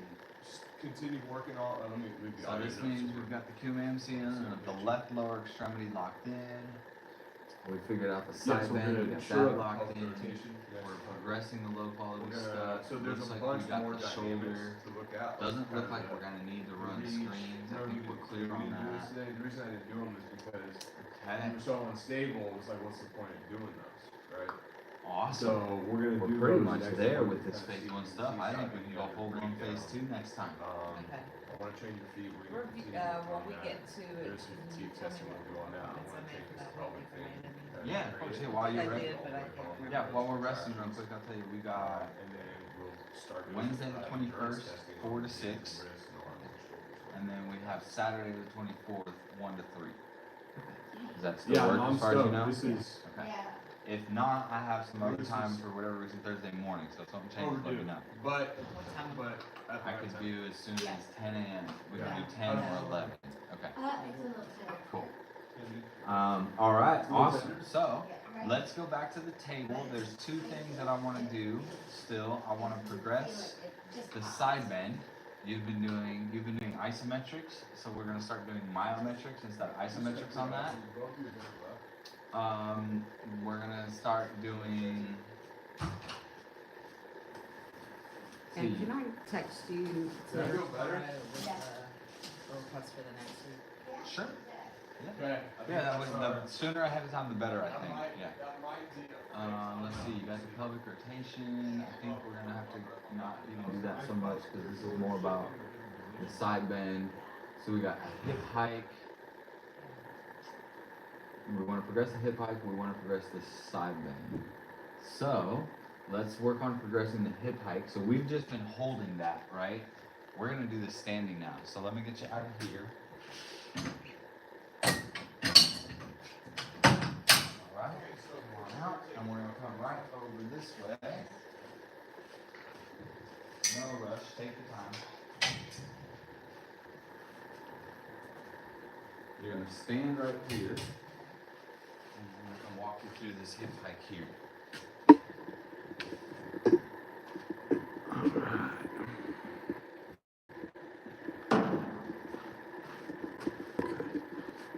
Speaker 3: Just continue working on. Let me leave the
Speaker 1: So
Speaker 3: audio
Speaker 1: this
Speaker 3: notes
Speaker 1: means
Speaker 3: over.
Speaker 1: we've got the QMAMC in, and the left lower extremity locked in. We figured out the
Speaker 3: Yeah,
Speaker 1: side
Speaker 3: so we're
Speaker 1: bend, we
Speaker 3: gonna
Speaker 1: got
Speaker 3: shore
Speaker 1: that
Speaker 3: up
Speaker 1: locked
Speaker 3: health
Speaker 1: in.
Speaker 3: rotation.
Speaker 1: We're progressing the low quality
Speaker 3: We're gonna,
Speaker 1: stuff.
Speaker 3: so there's
Speaker 1: Looks
Speaker 3: a
Speaker 1: like
Speaker 3: bunch
Speaker 1: we got
Speaker 3: more
Speaker 1: the
Speaker 3: dynamics
Speaker 1: shoulder.
Speaker 3: to look at.
Speaker 1: Doesn't
Speaker 3: Kind
Speaker 1: look
Speaker 3: of
Speaker 1: like
Speaker 3: the-
Speaker 1: we're gonna need to run
Speaker 3: reach.
Speaker 1: screens. I
Speaker 3: Remember
Speaker 1: think
Speaker 3: we
Speaker 1: we're
Speaker 3: did-
Speaker 1: clear
Speaker 3: we
Speaker 1: on
Speaker 3: didn't do this
Speaker 1: that.
Speaker 3: today. The reason I didn't do them is because
Speaker 1: Okay,
Speaker 3: you were so unstable. It's like, what's the point of doing those, right?
Speaker 1: awesome.
Speaker 3: So we're gonna do
Speaker 1: We're pretty
Speaker 3: those
Speaker 1: much
Speaker 3: next
Speaker 1: there
Speaker 3: week
Speaker 1: with
Speaker 3: to
Speaker 1: this
Speaker 3: kinda
Speaker 1: phase
Speaker 3: see-
Speaker 1: 1
Speaker 3: see
Speaker 1: stuff. I
Speaker 3: how
Speaker 1: think we can go
Speaker 3: kinda
Speaker 1: full blown
Speaker 3: break
Speaker 1: phase
Speaker 3: down.
Speaker 1: 2 next time.
Speaker 2: Okay.
Speaker 3: I wanna train your feet. We're gonna
Speaker 2: Review,
Speaker 3: continue working
Speaker 2: when
Speaker 3: on
Speaker 2: we
Speaker 3: that.
Speaker 2: get to it,
Speaker 3: There's some
Speaker 2: can you
Speaker 3: fatigue
Speaker 2: tell me
Speaker 3: testing
Speaker 2: what
Speaker 3: we're doing now. I
Speaker 2: comments I
Speaker 3: wanna
Speaker 2: made
Speaker 3: take
Speaker 2: for
Speaker 3: this
Speaker 2: that
Speaker 3: pelvic
Speaker 2: week for
Speaker 3: thing.
Speaker 2: Mandy?
Speaker 1: Yeah, of course, yeah, while you're
Speaker 2: I
Speaker 1: ready.
Speaker 2: did, but I can't remember.
Speaker 1: Yeah, while we're resting real quick, I'll tell you, we got
Speaker 3: And then we'll start doing
Speaker 1: Wednesday the
Speaker 3: endurance
Speaker 1: 21st,
Speaker 3: testing
Speaker 1: 4
Speaker 3: on
Speaker 1: to
Speaker 3: the
Speaker 1: 6.
Speaker 3: hands and wrists and arms and shoulders.
Speaker 1: And then we have Saturday the 24th, 1 to 3.
Speaker 4: Yeah,
Speaker 1: Does that still
Speaker 3: Yeah,
Speaker 1: work as far as you know?
Speaker 3: This is
Speaker 1: Okay.
Speaker 4: Yeah.
Speaker 1: If not, I have some other
Speaker 3: This
Speaker 1: time
Speaker 3: is-
Speaker 1: for whatever reason Thursday morning, so if something changes, let me
Speaker 3: overdue,
Speaker 1: know.
Speaker 3: but
Speaker 2: What time?
Speaker 3: at the
Speaker 1: I
Speaker 3: right
Speaker 1: could
Speaker 3: time.
Speaker 1: do as soon as 10 a.m. We can
Speaker 3: Yeah.
Speaker 1: do 10 or 11. Okay.
Speaker 4: That makes a little sense.
Speaker 1: Cool. All right, awesome. So let's go back to the table. There's two things that I want to do still. I want to progress the side bend. You've been doing isometrics, so we're gonna start doing myometrics instead of isometrics on that. We're gonna start doing.
Speaker 2: And can I text you
Speaker 3: Does that feel better?
Speaker 2: with the request for the next week?
Speaker 1: Sure.
Speaker 3: Okay.
Speaker 1: Yeah, that was the sooner ahead of time, the better. I think. Yeah.
Speaker 3: That might be.
Speaker 1: Let's see. You got the pelvic rotation. I think we're gonna have to not even do that so much because this is more about the side bend. So we got a hip hike. We want to progress the hip hike. We want to progress the side bend. So let's work on progressing the hip hike. So we've just been holding that, right? We're gonna do the standing now. So let me get you out of here. All right. Come on out, and we're gonna come right over this way. No rush. Take your time. You're gonna stand right here, and I'm gonna walk you through this hip hike here.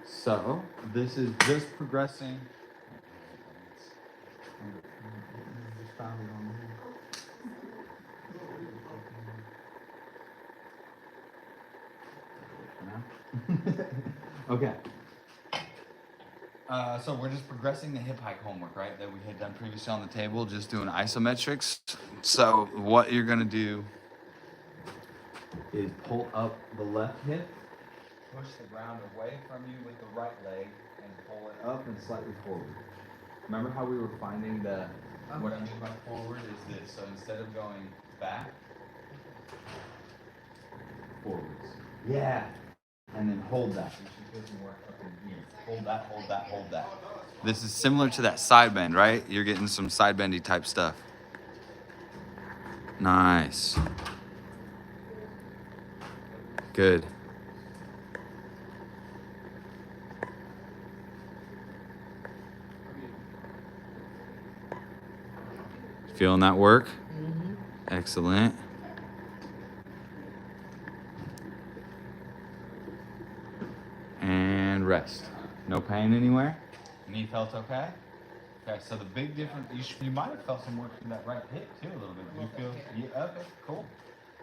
Speaker 1: So this is just progressing. Okay. So we're just progressing the hip hike homework, right? That we had done previously on the table, just doing isometrics. So what you're gonna do is pull up the left hip, push the ground away from you with the right leg, and pull it up and slightly forward. Remember how we were finding the, what I mean by forward is this. So instead of going back, forwards. Yeah. And then hold that. You should put some work up in here. Hold that, hold that, hold that. This is similar to that side bend, right? You're getting some side bendy type stuff. Nice. Good. Feeling that work?
Speaker 2: Mm-hmm.
Speaker 1: Excellent. And rest. No pain anywhere? Knee felt okay? Okay, so the big difference, you might have felt some work through that right hip too a little bit. Do you feel, yeah, okay, cool.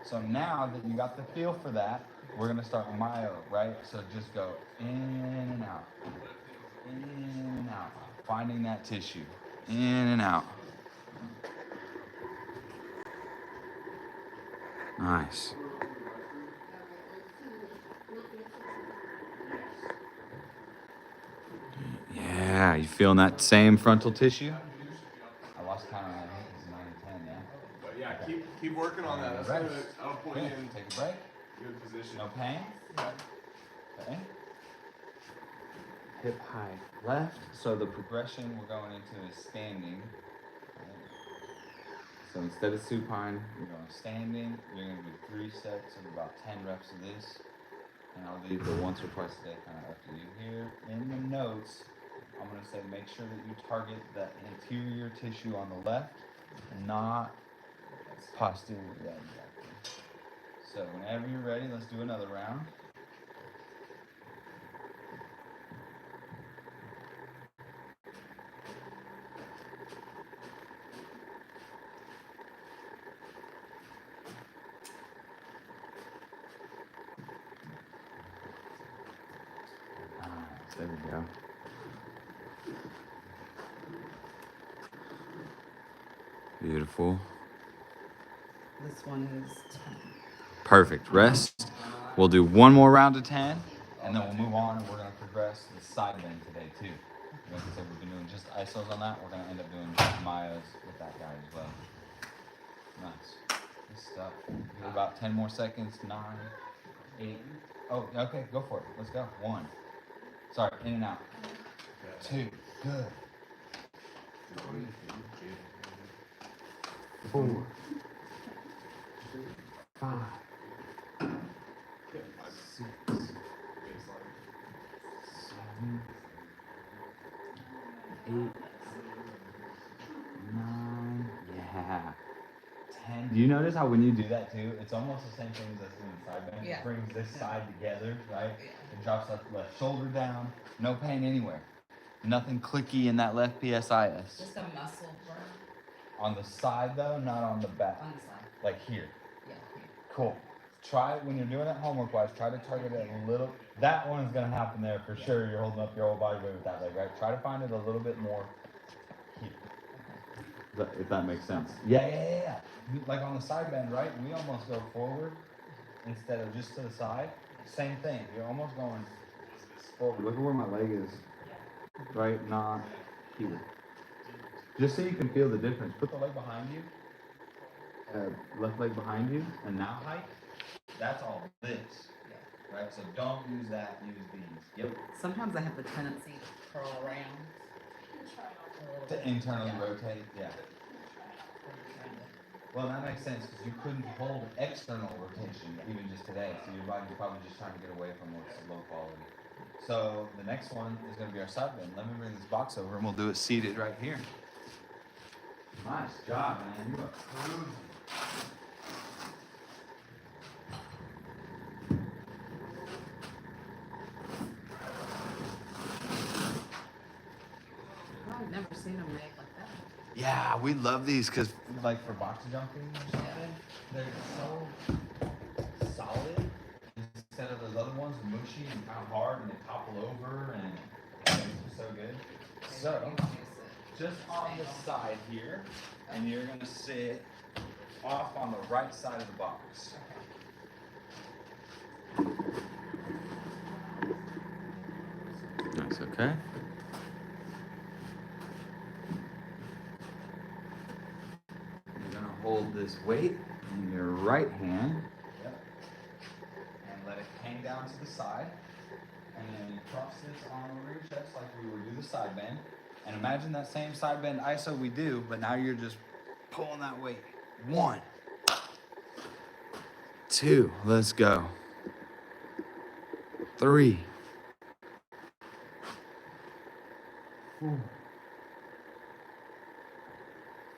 Speaker 1: So now that you got the feel for that, we're gonna start myo, right? So just go in and out, in and out, finding that tissue, in and out. Nice. Yeah, you feeling that same frontal tissue? I lost count on that. I think it's 9 and 10, yeah?
Speaker 3: But yeah, keep working on that. That's
Speaker 1: Rest.
Speaker 3: good. I'll point
Speaker 1: Good.
Speaker 3: you in
Speaker 1: Take a break.
Speaker 3: good position.
Speaker 1: No pain? Okay. Hip high left. So the progression we're going into is standing. So instead of supine, we're going standing. You're going to do 3 sets of about 10 reps of this. And I'll do the once or twice a day kind of up to you here. In the notes, I'm going to say make sure that you target the anterior tissue on the left, not posterior. Yeah, exactly. So whenever you're ready, let's do another round. There we go. Beautiful.
Speaker 2: This one is 10.
Speaker 1: Perfect. Rest. We'll do one more round of 10, and then we'll move on, and we're going to progress the side bend today, too. Like I said, we've been doing just isos on that. We're going to end up doing myos with that guy as well. Nice. Good stuff. Give it about 10 more seconds. 9, 8. Oh, okay. Go for it. Let's go. 1. Sorry. In and out. 2. Good. 3. 4. 5. 6. 7. 8. 9. Yeah. 10. Do you notice how when you do that too, it's almost the same thing as us doing the side bend?
Speaker 2: Yeah.
Speaker 1: It brings this side together, right?
Speaker 2: Yeah.
Speaker 1: It drops left shoulder down. No pain anywhere. Nothing clicky in that left PSIS.
Speaker 2: Just a muscle burn
Speaker 1: On the side though, not on the back.
Speaker 2: on the side.
Speaker 1: Like here.
Speaker 2: Yeah.
Speaker 1: Cool. Try when you're doing it homework wise, try to target it a little. That one is gonna happen there for sure. You're holding up your whole body weight with that leg, right? Try to find it a little bit more here. If that makes sense. Yeah. Like on the side bend, right? We almost go forward instead of just to the side. Same thing. You're almost going forward. Look at where my leg is. Right? Not here. Just so you can feel the difference. Put the leg behind you. Left leg behind you. And now height. That's all this. Right? So don't use that. Use these. Yep.
Speaker 2: Sometimes I have the tendency to curl around.
Speaker 1: To internally
Speaker 2: Yeah.
Speaker 1: rotate. Yeah. Well, that makes sense because you couldn't hold external rotation even just today, so your body's probably just trying to get away from what's low quality. So the next one is going to be our side bend. Let me bring this box over and we'll do it seated right here. Nice job, man. You are cruising.
Speaker 2: I've never seen them made like that.
Speaker 1: Yeah, we love these because, like, for box jumping or something, they're so solid instead of those other ones, mushy and kind of hard, and they topple over, and it's so good. So, just on the side here, and you're gonna sit off on the right side of the box. Nice, okay. You're gonna hold this weight in your right hand. Yep. And let it hang down to the side. And then you cross this arm over your chest like we would do the side bend. And imagine that same side bend ISO we do, but now you're just pulling that weight. 1, 2, let's go. 3, 4,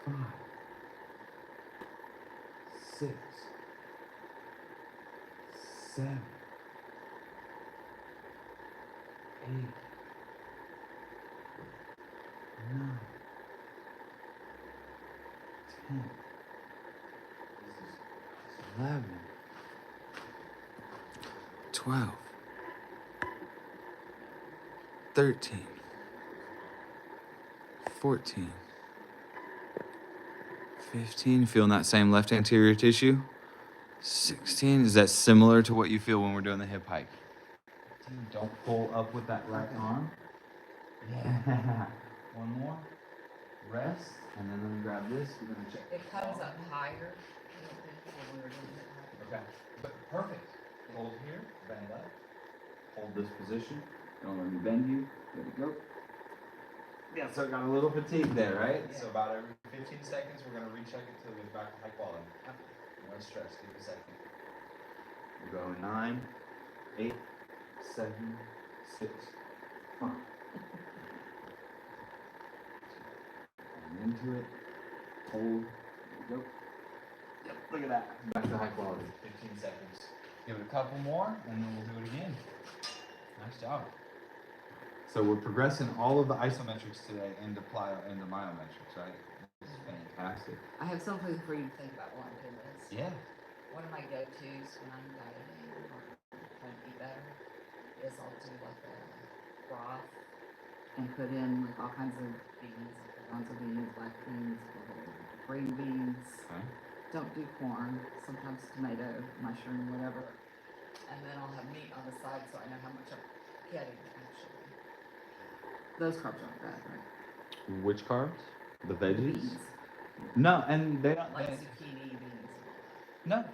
Speaker 1: 5, 6, 7, 8, 9, 10, 11, 12, 13, 14, 15. Feeling that same left anterior tissue? 16. Is that similar to what you feel when we're doing the hip hike? Don't pull up with that right arm. Yeah. One more. Rest. And then let me grab this. We're going to check.
Speaker 2: It comes up higher. When we were doing it.
Speaker 1: Okay. But perfect. Hold here. Bend left. Hold this position. Don't let me bend you. There we go. Yeah, so it got a little fatigue there, right?
Speaker 2: Yeah.
Speaker 1: So about every 15 seconds, we're going to recheck it till we're back to high quality. No stress. Give it a second. We go 9, 8, 7, 6, 5. And into it. Hold. There we go. Yep, look at that. Back to high quality. 15 seconds. Give it a couple more, and then we'll do it again. Nice job. So we're progressing all of the isometrics today into myometrics, right? This is fantastic.
Speaker 2: I have something for you to think about while I'm doing this.
Speaker 1: Yeah.
Speaker 2: One of my go-tos when I'm dieting or trying to eat better is I'll do like a broth and put in like all kinds of beans, like garbanzo beans, black beans, green beans.
Speaker 1: Okay.
Speaker 2: Don't do corn, sometimes tomato, mushroom, whatever. And then I'll have meat on the side so I know how much I'm getting actually. Those carbs aren't bad, right?
Speaker 1: Which carbs? The veggies?
Speaker 2: Beans.
Speaker 1: No, and they don't.
Speaker 2: Like
Speaker 1: They,
Speaker 2: zucchini beans and all that.
Speaker 1: no.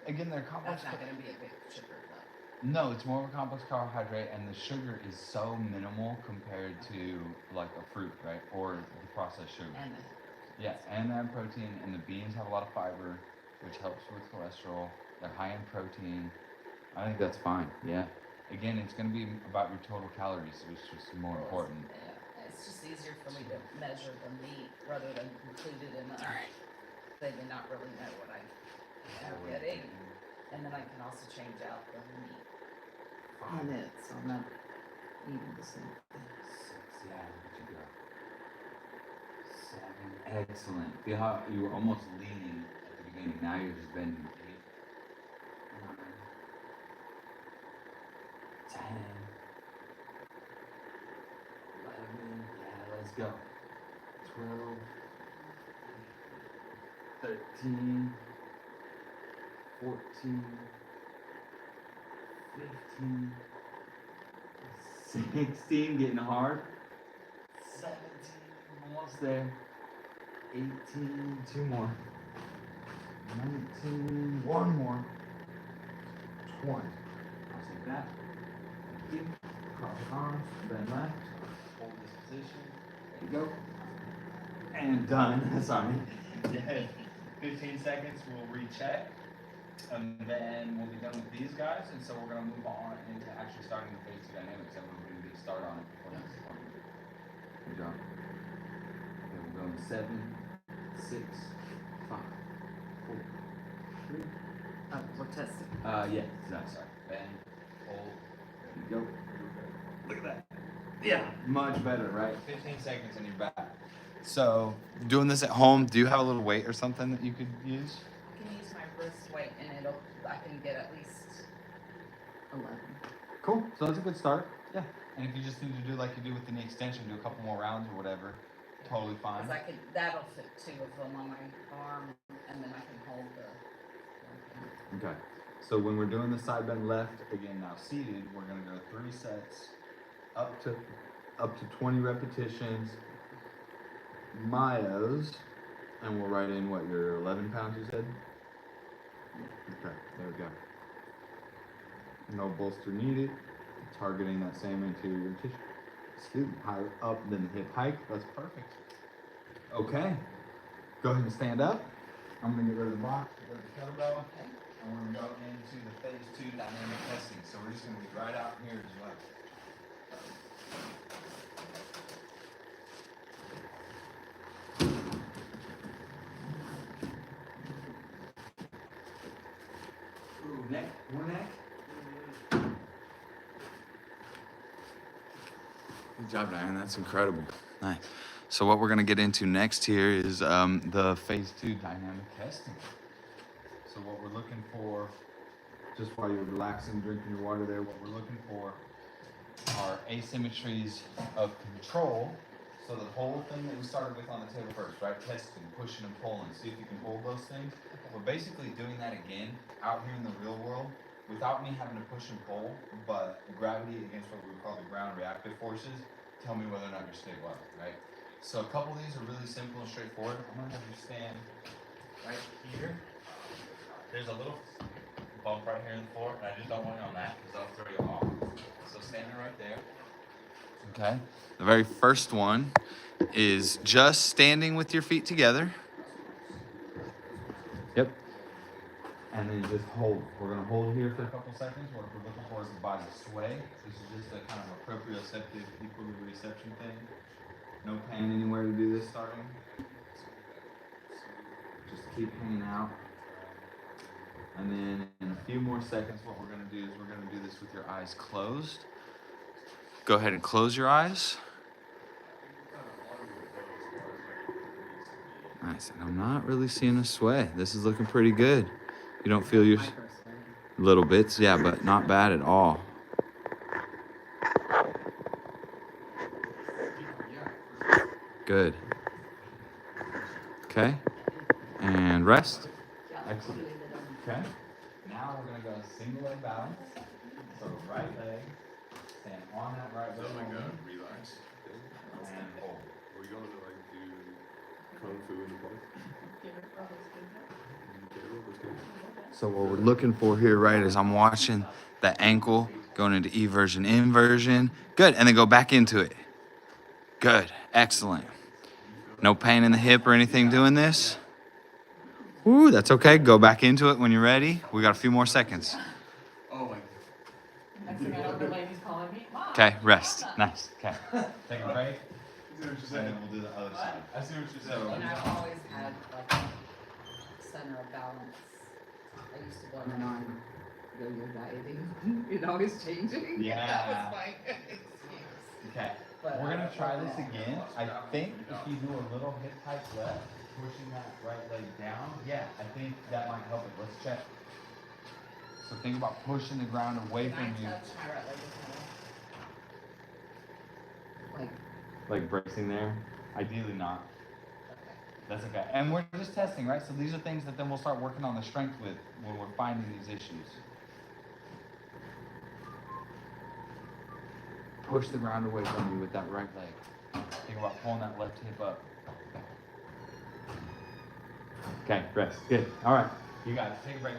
Speaker 1: Again, they're complex.
Speaker 2: That's not gonna be a big sugar though.
Speaker 1: No, it's more of a complex carbohydrate, and the sugar is so minimal compared to like a fruit, right, or the processed sugar.
Speaker 2: And
Speaker 1: Yeah, and they have protein, and the beans have a lot of fiber, which helps with cholesterol. They're high in protein. I think that's fine. Yeah. Again, it's going to be about your total calories, which is more important.
Speaker 2: yeah, it's just easier for me to measure the meat rather than include it in a thing and not really know what I'm getting. And then I can also change out the meat in it, so I'm not eating the same thing.
Speaker 1: 6, yeah, look at you go. 7, excellent. Feel how you were almost leaning at the beginning. Now you're just bending. 8, 9, 10, 11, yeah, let's go. 12, 13, 14, 15, 16, getting hard. 17, almost there. 18, 2 more. 19, 1 more. 20. I'll take that. Thank you. Cross your arms, bend left. Hold this position. There you go. And done. Sorry. Yeah. 15 seconds, we'll recheck. And then we'll be done with these guys. And so we're going to move on into actually starting the phase 2 dynamics. And we're going to get started on it before next one. Good job. Okay, we're going 7, 6, 5, 4, 3.
Speaker 2: Oh, we're testing.
Speaker 1: Yeah, sorry. Bend, hold. There you go. Look at that. Yeah, much better, right? 15 seconds and you're back. So, doing this at home, do you have a little weight or something that you could use?
Speaker 2: I can use my wrist weight and I can get at least 11.
Speaker 1: Cool. So that's a good start. Yeah. And if you just need to do like you do with the knee extension, do a couple more rounds or whatever, totally fine.
Speaker 2: Because that'll fit 2 of them on my arm, and then I can hold the.
Speaker 1: Okay. So when we're doing the side bend left, again now seated, we're gonna go 3 sets, up to 20 repetitions, miles, and we'll write in what your 11 pounds you said. Okay, there we go. No bolster needed. Targeting that same anterior tissue. Excuse me, higher up than the hip hike. That's perfect. Okay. Go ahead and stand up. I'm gonna get rid of the box, get rid of the kettlebell, and we're gonna go into the phase 2 dynamic testing. So we're just gonna be right out here as well. Ooh, neck, more neck. Good job, Diane. That's incredible. Nice. So what we're going to get into next here is the phase 2 dynamic testing. So what we're looking for, just while you're relaxing, drinking your water there, what we're looking for are asymmetries of control. So the whole thing that we started with on the table first, right? Testing, pushing and pulling. See if you can hold those things. We're basically doing that again out here in the real world without me having to push and pull, but gravity against what we call the ground reactive forces tell me whether or not you're stable, right? So a couple of these are really simple and straightforward. I'm gonna have you stand right here. There's a little bump right here in the floor, and I just don't want you on that because that'll throw you off. So standing right there. Okay. The very first one is just standing with your feet together. Yep. And then just hold. We're gonna hold here for a couple seconds. What we're looking for is the body sway. This is just a kind of a proprioceptive equilibriception thing. No pain anywhere to do this starting. Just keep hanging out. And then in a few more seconds, what we're gonna do is we're gonna do this with your eyes closed. Go ahead and close your eyes. Nice. And I'm not really seeing a sway. This is looking pretty good. You don't feel your little bits, yeah, but not bad at all. Good. Okay. And rest. Excellent. Okay. Now we're gonna go single leg balance. So right leg, stand on that right leg.
Speaker 3: Is that like
Speaker 1: only,
Speaker 3: a relax thing?
Speaker 1: and hold.
Speaker 3: Are we going to like do kung fu in the place?
Speaker 1: So what we're looking for here, right, is I'm watching the ankle going into eversion, inversion. Good, and then go back into it. Good, excellent. No pain in the hip or anything doing this? Woo, that's okay. Go back into it when you're ready. We got a few more seconds.
Speaker 2: Next thing I know, the lady's calling me, Mom.
Speaker 1: Okay, rest. Nice. Okay. Take a break.
Speaker 3: I see what you're
Speaker 1: And
Speaker 3: saying.
Speaker 1: then we'll do the other side.
Speaker 3: I see what you're saying.
Speaker 2: And I've always had like a center of balance. I used to blame it on yo-yo dieting. It always changing.
Speaker 1: Yeah.
Speaker 2: That was my excuse.
Speaker 1: Okay.
Speaker 2: But
Speaker 1: We're
Speaker 2: I
Speaker 1: gonna
Speaker 2: don't
Speaker 1: try
Speaker 2: know.
Speaker 1: this again. I think if you do a little hip type left, pushing that right leg down, yeah, I think that might help it. Let's check. So think about pushing the ground away
Speaker 2: Can I
Speaker 1: from you.
Speaker 2: touch my right leg with my leg?
Speaker 1: Like bracing there? Ideally not.
Speaker 2: Okay.
Speaker 1: That's okay. And we're just testing, right? So these are things that then we'll start working on the strength with when we're finding these issues. Push the ground away from you with that right leg. Think about pulling that left hip up. Okay, rest. Good. All right. You got it. Take a break.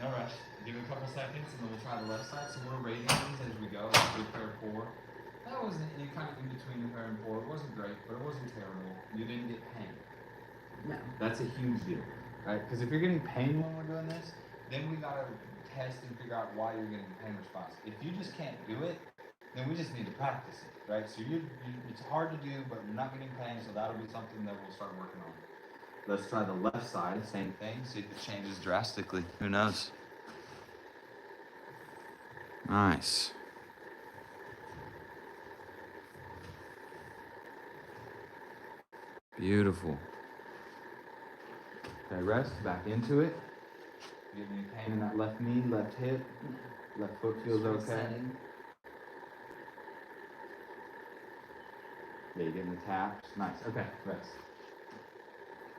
Speaker 1: No rush. Give it a couple seconds and then we'll try the left side. So we're rating these as we go. Do pair 4. That wasn't any kind of in between the pair and 4. It wasn't great, but it wasn't terrible. You didn't get pain.
Speaker 2: No.
Speaker 1: That's a huge deal, right? Because if you're getting pain when we're doing this, then we gotta test and figure out why you're getting the pain response. If you just can't do it, then we just need to practice it, right? So it's hard to do, but you're not getting pain, so that'll be something that we'll start working on. Let's try the left side, same thing, see if it changes drastically. Who knows? Nice. Beautiful. Okay, rest, back into it. You get any pain in that left knee, left hip? Left foot feels
Speaker 2: Just
Speaker 1: okay?
Speaker 2: resetting.
Speaker 1: Yeah, you're getting the taps. Nice. Okay, rest.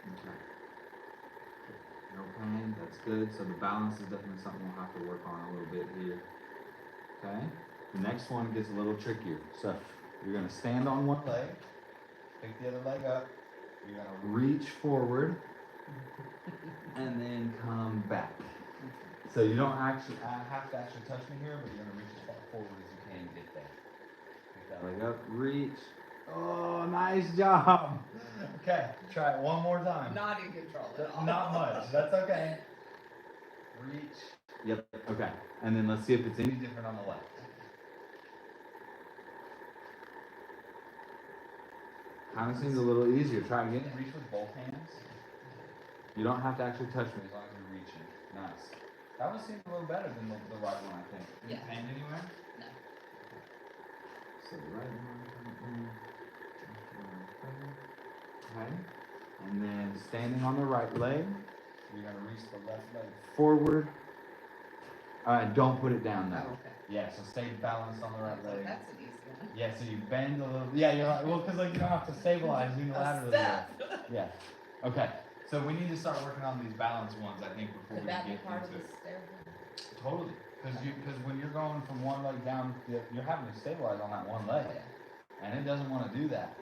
Speaker 1: Okay. No pain, that's good. So the balance is definitely something we'll have to work on a little bit here. Okay? The next one gets a little trickier. So you're gonna stand on one leg, pick the other leg up, you're gonna reach forward, and then come back. So you don't actually have to actually touch me here, but you're gonna reach as far forward as you can to get there. Pick that leg up, reach. Oh, nice job. Okay, try it one more time.
Speaker 2: Not in control at all.
Speaker 1: Not much. That's okay. Reach. Yep. Okay. And then let's see if it's any different on the left. Kind of seems a little easier. Try again. Reach with both hands. You don't have to actually touch me as long as you're reaching. Nice. That one seemed a little better than the right one, I think. Any
Speaker 2: Yeah.
Speaker 1: pain anywhere?
Speaker 2: No.
Speaker 1: So the right one. Okay. And then standing on the right leg, you're gonna reach the left leg forward. Don't put it down
Speaker 2: Oh,
Speaker 1: though.
Speaker 2: okay.
Speaker 1: Yeah, so stay balanced on the right leg.
Speaker 2: That's an easy one.
Speaker 1: Yeah, so you bend a little. Yeah, you're right. Well, because like you don't have to stabilize unilaterally.
Speaker 2: Step.
Speaker 1: Yeah. Okay. So we need to start working on these balance ones, I think, before
Speaker 2: Could
Speaker 1: we
Speaker 2: that be
Speaker 1: get
Speaker 2: part of
Speaker 1: into
Speaker 2: the
Speaker 1: it.
Speaker 2: stair?
Speaker 1: Totally. Because when you're going from one leg down, you're having to stabilize on that one leg, and it doesn't want to do that.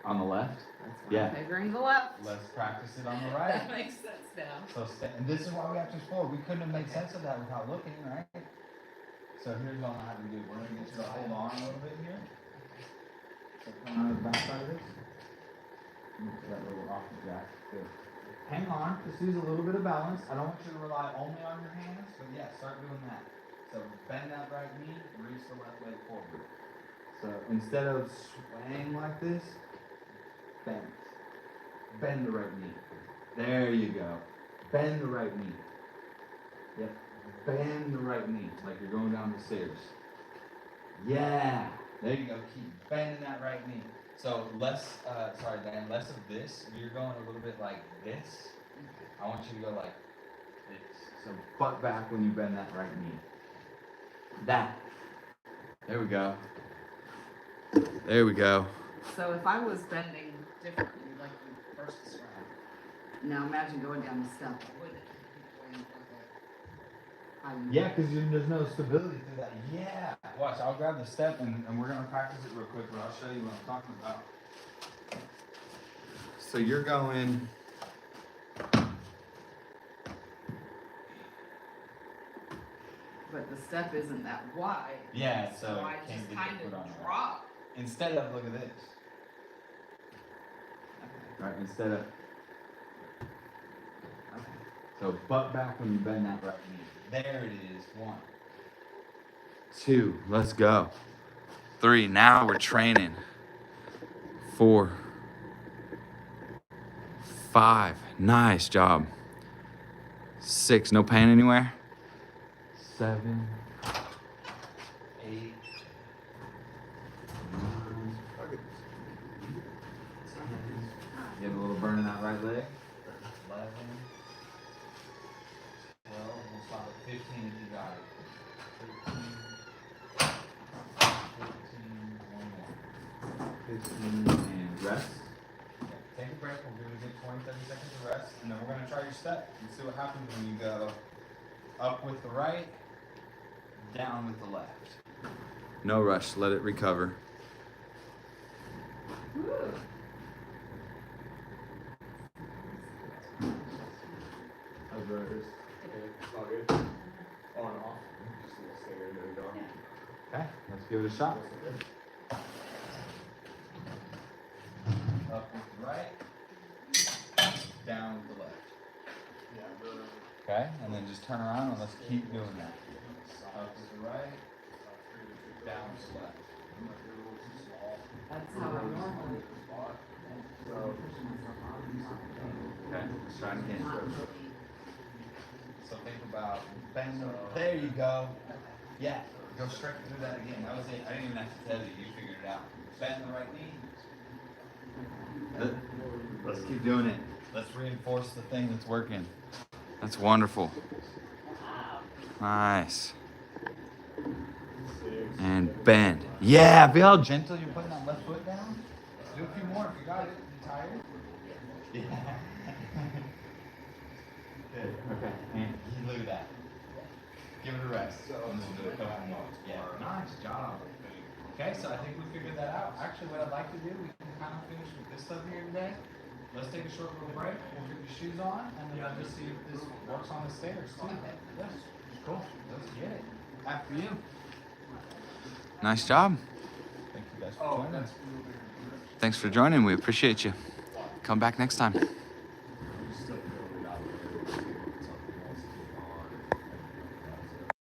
Speaker 1: On the left.
Speaker 2: That's why
Speaker 1: Yeah.
Speaker 2: I'm favoring the left.
Speaker 1: Let's practice it on the
Speaker 2: That
Speaker 1: right.
Speaker 2: makes sense now.
Speaker 1: So and this is why we have to explore. We couldn't have made sense of that without looking, right? So here's what I'm going to do. We're going to get you to hold on a little bit here. So come out of the back side of this. Move that little off the jack. Good. Hang on. Just use a little bit of balance. I don't want you to rely only on your hands, but yeah, start doing that. So bend that right knee, reach the left leg forward. So instead of swaying like this, bend. Bend the right knee. There you go. Bend the right knee. Yep. Bend the right knee like you're going down the stairs. Yeah. There you go. Keep bending that right knee. So less, sorry Dan, less of this. You're going a little bit like this. I want you to go like this. So butt back when you bend that right knee. That. There we go. There we go.
Speaker 2: So if I was bending differently, like you first described, now imagine going down the step. I wouldn't be going like a high.
Speaker 1: Yeah, because there's no stability through that. Yeah. Watch, I'll grab the step and we're going to practice it real quick, but I'll show you what I'm talking about. So you're going
Speaker 2: but the step isn't that wide.
Speaker 1: Yeah, so
Speaker 2: So I
Speaker 1: you can't
Speaker 2: just
Speaker 1: get
Speaker 2: kind
Speaker 1: your foot on
Speaker 2: of
Speaker 1: it.
Speaker 2: drop.
Speaker 1: Instead of, look at this.
Speaker 2: Okay.
Speaker 1: Right, instead of,
Speaker 2: Okay.
Speaker 1: so butt back when you bend that right knee. There it is. 1, 2, let's go. 3, now we're training. 4, 5, nice job. 6, no pain anywhere. 7, 8, 9, getting a little burn in that right leg. 11, 12, we'll stop at 15 if you got it. 13, 14, one more. 15 and rest. Take a break, we'll give it a good 20, 30 seconds of rest, and then we're gonna try your step and see what happens when you go up with the right, down with the left. No rush, let it recover.
Speaker 2: Woo.
Speaker 3: How's your wrist? All good? On and off? Just a little stinger and then go.
Speaker 1: Okay, let's give it a shot. Up with the right, down with the left. Okay, and then just turn around and let's keep doing that. Up with the right, down with the left.
Speaker 2: That's how I normally push myself on.
Speaker 1: Okay, let's try it again.
Speaker 2: Not really.
Speaker 1: So think about bend. There you go. Yeah, go straight through that again. That was it. I didn't even have to tell you. You figured it out. Bend the right knee. Let's keep doing it. Let's reinforce the thing that's working. That's wonderful. Nice. And bend. Yeah, feel how gentle you're putting that left foot down? Do a few more if you got it. You tired? Yeah. Good. Okay. And look at that. Give it a rest. And then do a couple more. Yeah. Nice job. Okay, so I think we figured that out. Actually, what I'd like to do, we can kind of finish with this stuff here today. Let's take a short little break. We'll get your shoes on, and then I'll just see if this works on the stairs too. Yes. Cool. Let's get it. After you. Nice job. Thank you guys for joining. Thanks for joining. We appreciate you. Come back next time.